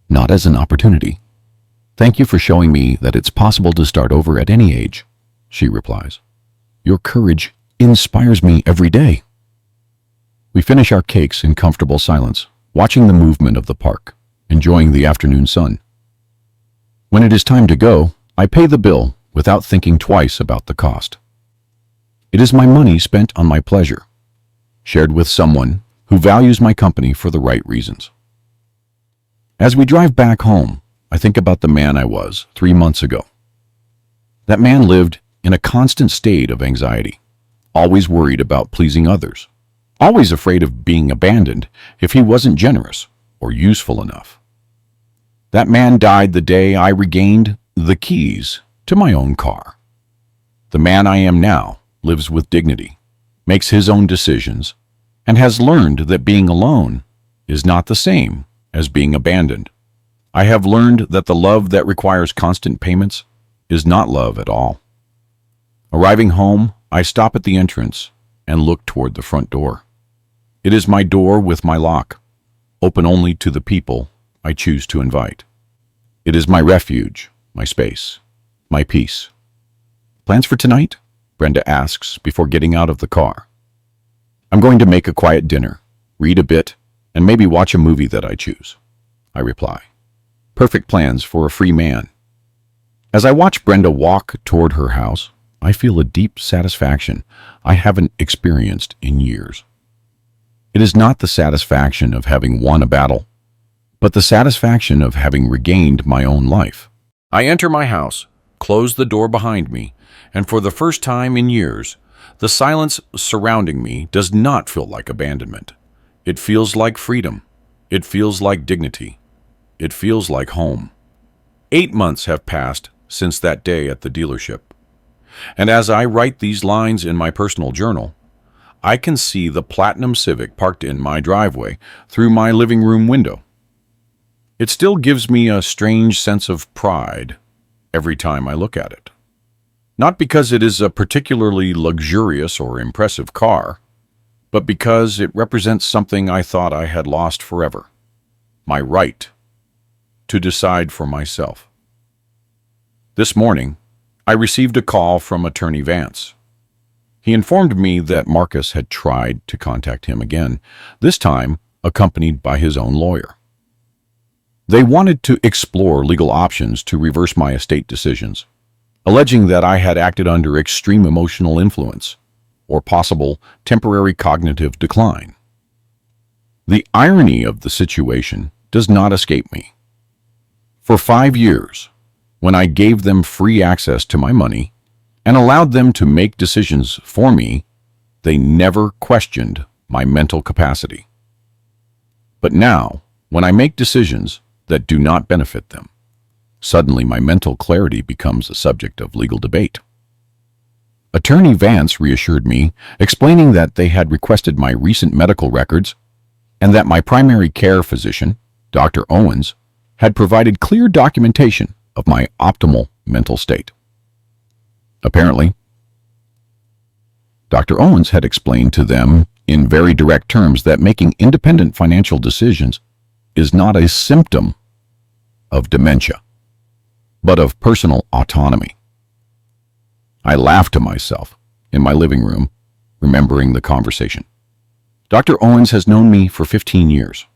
not as an opportunity. Thank you for showing me that it's possible to start over at any age, she replies. Your courage inspires me every day. We finish our cakes in comfortable silence, watching the movement of the park, enjoying the afternoon sun. When it is time to go, I pay the bill without thinking twice about the cost. It is my money spent on my pleasure, shared with someone who values my company for the right reasons. As we drive back home, I think about the man I was 3 months ago. That man lived in a constant state of anxiety, always worried about pleasing others, always afraid of being abandoned if he wasn't generous or useful enough. That man died the day I regained the keys to my own car. The man I am now lives with dignity, makes his own decisions, and has learned that being alone is not the same as being abandoned. I have learned that the love that requires constant payments is not love at all. Arriving home, I stop at the entrance and look toward the front door. It is my door with my lock, open only to the people I choose to invite. It is my refuge, my space, my peace. Plans for tonight? Brenda asks before getting out of the car. I'm going to make a quiet dinner, read a bit, and maybe watch a movie that I choose, I reply. Perfect plans for a free man. As I watch Brenda walk toward her house, I feel a deep satisfaction I haven't experienced in years. It is not the satisfaction of having won a battle, but the satisfaction of having regained my own life. I enter my house, close the door behind me, and for the first time in years, the silence surrounding me does not feel like abandonment. It feels like freedom. It feels like dignity. It feels like home. 8 months have passed since that day at the dealership. And as I write these lines in my personal journal, I can see the Platinum Civic parked in my driveway through my living room window. It still gives me a strange sense of pride every time I look at it. Not because it is a particularly luxurious or impressive car, but because it represents something I thought I had lost forever. My right to decide for myself. This morning, I received a call from Attorney Vance. He informed me that Marcus had tried to contact him again, this time accompanied by his own lawyer. They wanted to explore legal options to reverse my estate decisions, alleging that I had acted under extreme emotional influence or possible temporary cognitive decline. The irony of the situation does not escape me. For 5 years, when I gave them free access to my money and allowed them to make decisions for me, they never questioned my mental capacity. But now, when I make decisions that do not benefit them, suddenly my mental clarity becomes a subject of legal debate. Attorney Vance reassured me, explaining that they had requested my recent medical records and that my primary care physician, Dr. Owens, had provided clear documentation of my optimal mental state. Apparently, Dr. Owens had explained to them in very direct terms that making independent financial decisions is not a symptom of dementia, but of personal autonomy. I laughed to myself in my living room, remembering the conversation. Dr. Owens has known me for 15 years.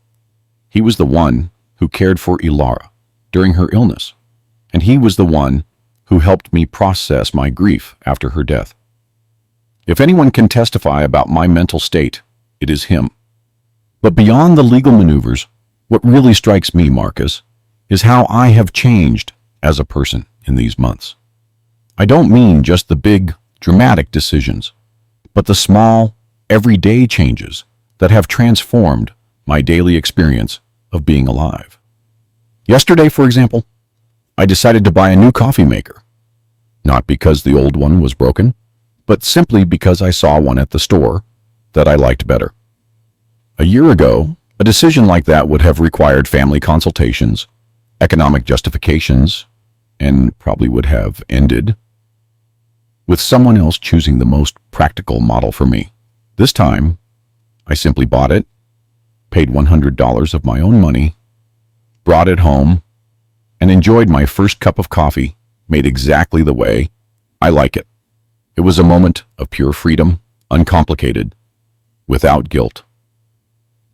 He was the one who cared for Ilara during her illness, and he was the one who helped me process my grief after her death. If anyone can testify about my mental state, it is him. But beyond the legal maneuvers, what really strikes me, Marcus, is how I have changed as a person in these months. I don't mean just the big, dramatic decisions, but the small, everyday changes that have transformed my daily experience of being alive. Yesterday, for example, I decided to buy a new coffee maker, not because the old one was broken, but simply because I saw one at the store that I liked better. A year ago, a decision like that would have required family consultations, economic justifications, and probably would have ended with someone else choosing the most practical model for me. This time, I simply bought it paid $100 of my own money, brought it home, and enjoyed my first cup of coffee made exactly the way I like it. It was a moment of pure freedom, uncomplicated, without guilt.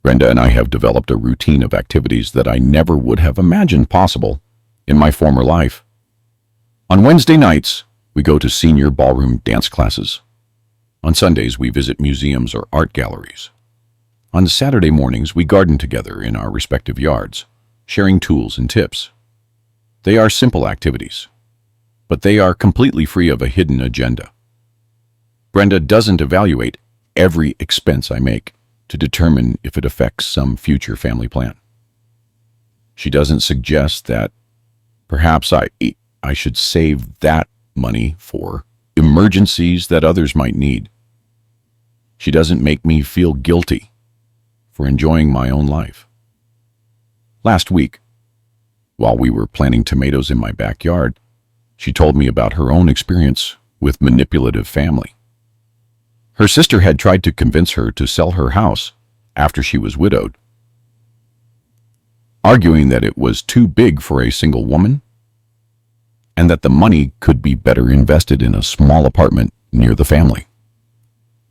Brenda and I have developed a routine of activities that I never would have imagined possible in my former life. On Wednesday nights, we go to senior ballroom dance classes. On Sundays, we visit museums or art galleries. On Saturday mornings, we garden together in our respective yards, sharing tools and tips. They are simple activities, but they are completely free of a hidden agenda. Brenda doesn't evaluate every expense I make to determine if it affects some future family plan. She doesn't suggest that perhaps I should save that money for emergencies that others might need. She doesn't make me feel guilty for enjoying my own life. Last week, while we were planting tomatoes in my backyard, she told me about her own experience with manipulative family. Her sister had tried to convince her to sell her house after she was widowed, arguing that it was too big for a single woman and that the money could be better invested in a small apartment near the family.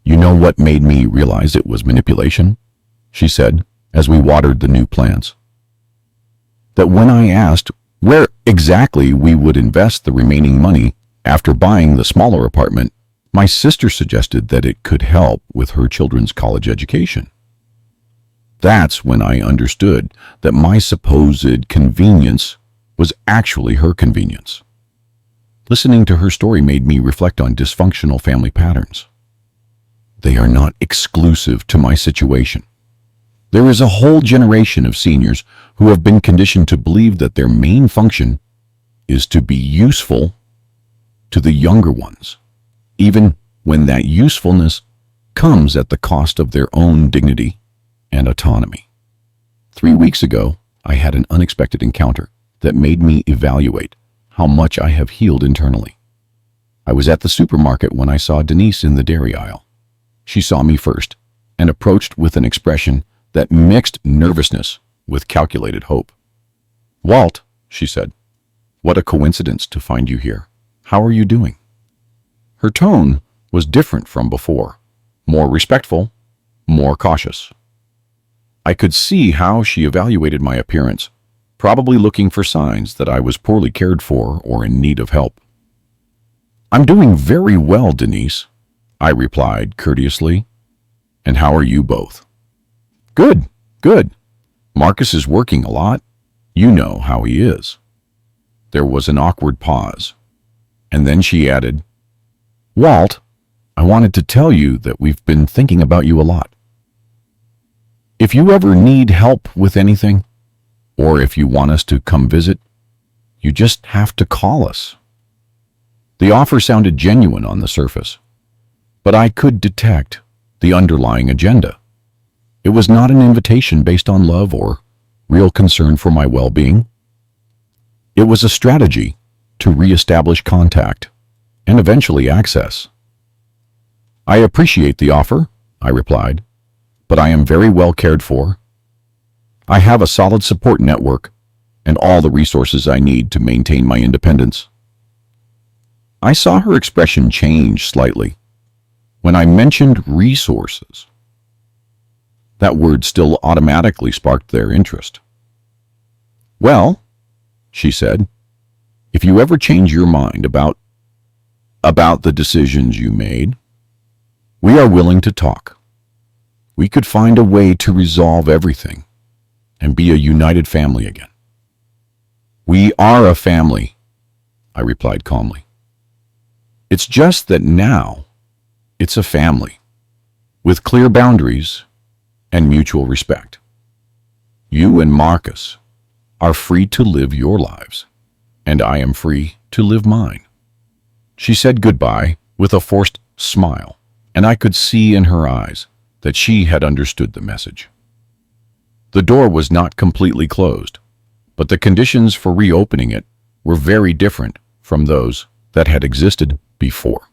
"You know what made me realize it was manipulation?" she said as we watered the new plants. "That when I asked where exactly we would invest the remaining money after buying the smaller apartment, my sister suggested that it could help with her children's college education. That's when I understood that my supposed convenience was actually her convenience." Listening to her story made me reflect on dysfunctional family patterns. They are not exclusive to my situation. There is a whole generation of seniors who have been conditioned to believe that their main function is to be useful to the younger ones, even when that usefulness comes at the cost of their own dignity and autonomy. 3 weeks ago, I had an unexpected encounter that made me evaluate how much I have healed internally. I was at the supermarket when I saw Denise in the dairy aisle. She saw me first and approached with an expression that mixed nervousness with calculated hope. "Walt," she said, "what a coincidence to find you here. How are you doing?" Her tone was different from before, more respectful, more cautious. I could see how she evaluated my appearance, probably looking for signs that I was poorly cared for or in need of help. "I'm doing very well, Denise," I replied courteously. "And how are you both?" "Good, good. Marcus is working a lot. You know how he is." There was an awkward pause, and then she added, "Walt, I wanted to tell you that we've been thinking about you a lot. If you ever need help with anything, or if you want us to come visit, you just have to call us." The offer sounded genuine on the surface, but I could detect the underlying agenda. It was not an invitation based on love or real concern for my well-being. It was a strategy to reestablish contact and eventually access. "I appreciate the offer," I replied, "but I am very well cared for. I have a solid support network and all the resources I need to maintain my independence." I saw her expression change slightly when I mentioned resources. That word still automatically sparked their interest. "Well," she said, "if you ever change your mind about the decisions you made, we are willing to talk. We could find a way to resolve everything and be a united family again." "We are a family," I replied calmly. "It's just that now it's a family with clear boundaries and mutual respect. You and Marcus are free to live your lives, and I am free to live mine." She said goodbye with a forced smile, and I could see in her eyes that she had understood the message. The door was not completely closed, but the conditions for reopening it were very different from those that had existed before.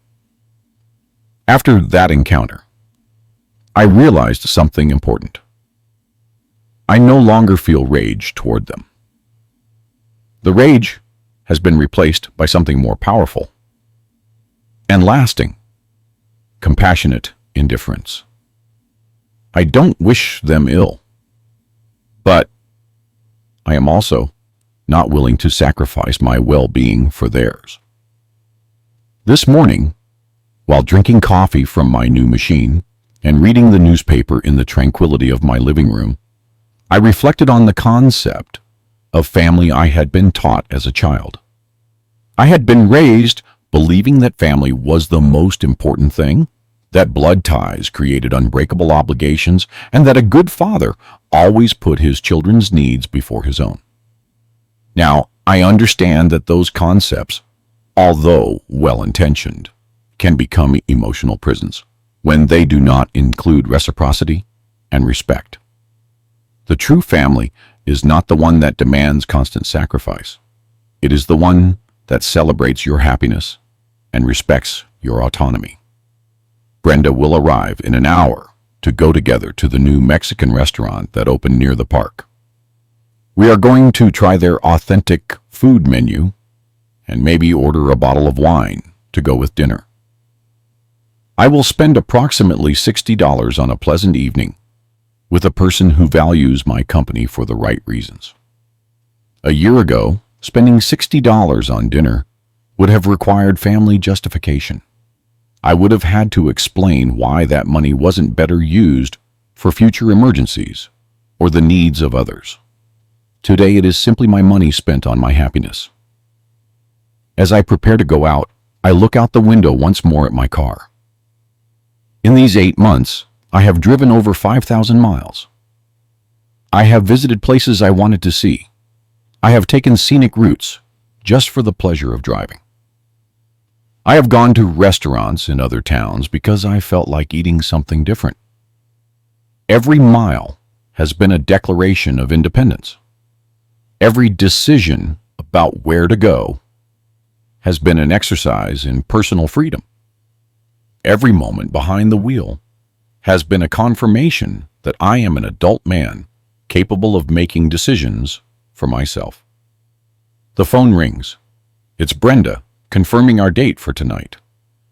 After that encounter, I realized something important. I no longer feel rage toward them. The rage has been replaced by something more powerful and lasting: compassionate indifference. I don't wish them ill, but I am also not willing to sacrifice my well-being for theirs. This morning, while drinking coffee from my new machine and reading the newspaper in the tranquility of my living room, I reflected on the concept of family I had been taught as a child. I had been raised believing that family was the most important thing, that blood ties created unbreakable obligations, and that a good father always put his children's needs before his own. Now, I understand that those concepts, although well-intentioned, can become emotional prisons when they do not include reciprocity and respect. The true family is not the one that demands constant sacrifice. It is the one that celebrates your happiness and respects your autonomy. Brenda will arrive in an hour to go together to the new Mexican restaurant that opened near the park. We are going to try their authentic food menu and maybe order a bottle of wine to go with dinner. I will spend approximately $60 on a pleasant evening with a person who values my company for the right reasons. A year ago, spending $60 on dinner would have required family justification. I would have had to explain why that money wasn't better used for future emergencies or the needs of others. Today it is simply my money spent on my happiness. As I prepare to go out, I look out the window once more at my car. In these 8 months, I have driven over 5,000 miles. I have visited places I wanted to see. I have taken scenic routes just for the pleasure of driving. I have gone to restaurants in other towns because I felt like eating something different. Every mile has been a declaration of independence. Every decision about where to go has been an exercise in personal freedom. Every moment behind the wheel has been a confirmation that I am an adult man capable of making decisions for myself. The phone rings. It's Brenda, confirming our date for tonight.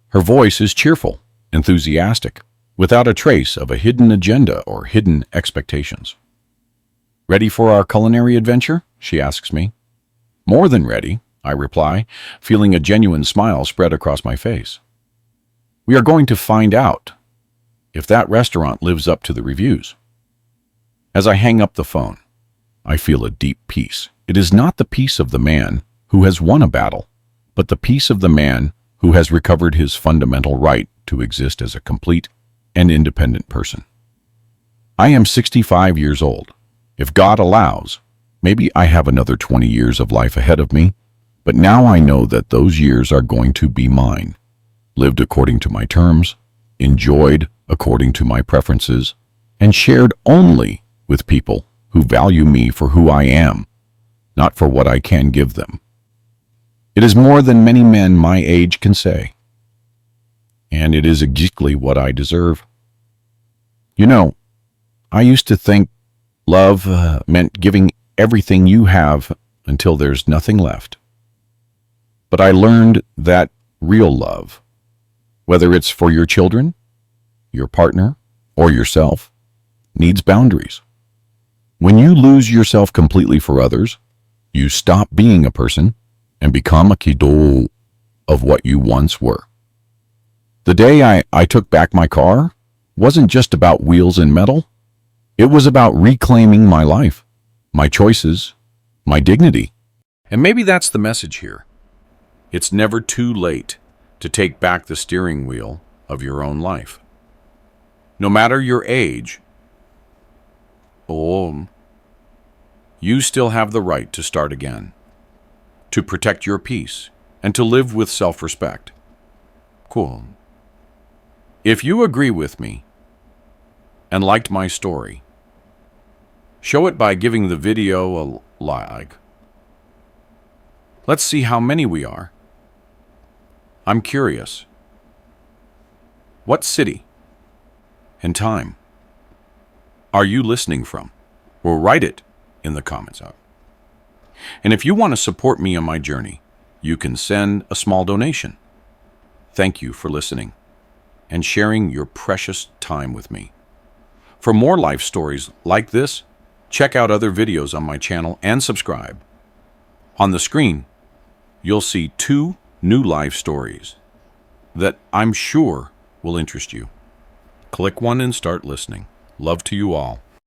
Her voice is cheerful, enthusiastic, without a trace of a hidden agenda or hidden expectations. "Ready for our culinary adventure?" she asks me. "More than ready," I reply, feeling a genuine smile spread across my face. We are going to find out if that restaurant lives up to the reviews. As I hang up the phone, I feel a deep peace. It is not the peace of the man who has won a battle, but the peace of the man who has recovered his fundamental right to exist as a complete and independent person. I am 65 years old. If God allows, maybe I have another 20 years of life ahead of me, but now I know that those years are going to be mine, lived according to my terms, enjoyed according to my preferences, and shared only with people who value me for who I am, not for what I can give them. It is more than many men my age can say, and it is exactly what I deserve. You know, I used to think love meant giving everything you have until there's nothing left. But I learned that real love, whether it's for your children, your partner, or yourself, needs boundaries. When you lose yourself completely for others, you stop being a person and become a kiddo of what you once were. The day I took back my car wasn't just about wheels and metal. It was about reclaiming my life, my choices, my dignity. And maybe that's the message here. It's never too late to take back the steering wheel of your own life. No matter your age, you still have the right to start again, to protect your peace, and to live with self-respect. Cool. If you agree with me and liked my story, show it by giving the video a like. Let's see how many we are. I'm curious. What city and time are you listening from? or write it in the comments. And if you want to support me on my journey, you can send a small donation. Thank you for listening and sharing your precious time with me. For more life stories like this, check out other videos on my channel and subscribe. On the screen, you'll see 2 new life stories that I'm sure will interest you. Click one and start listening. Love to you all.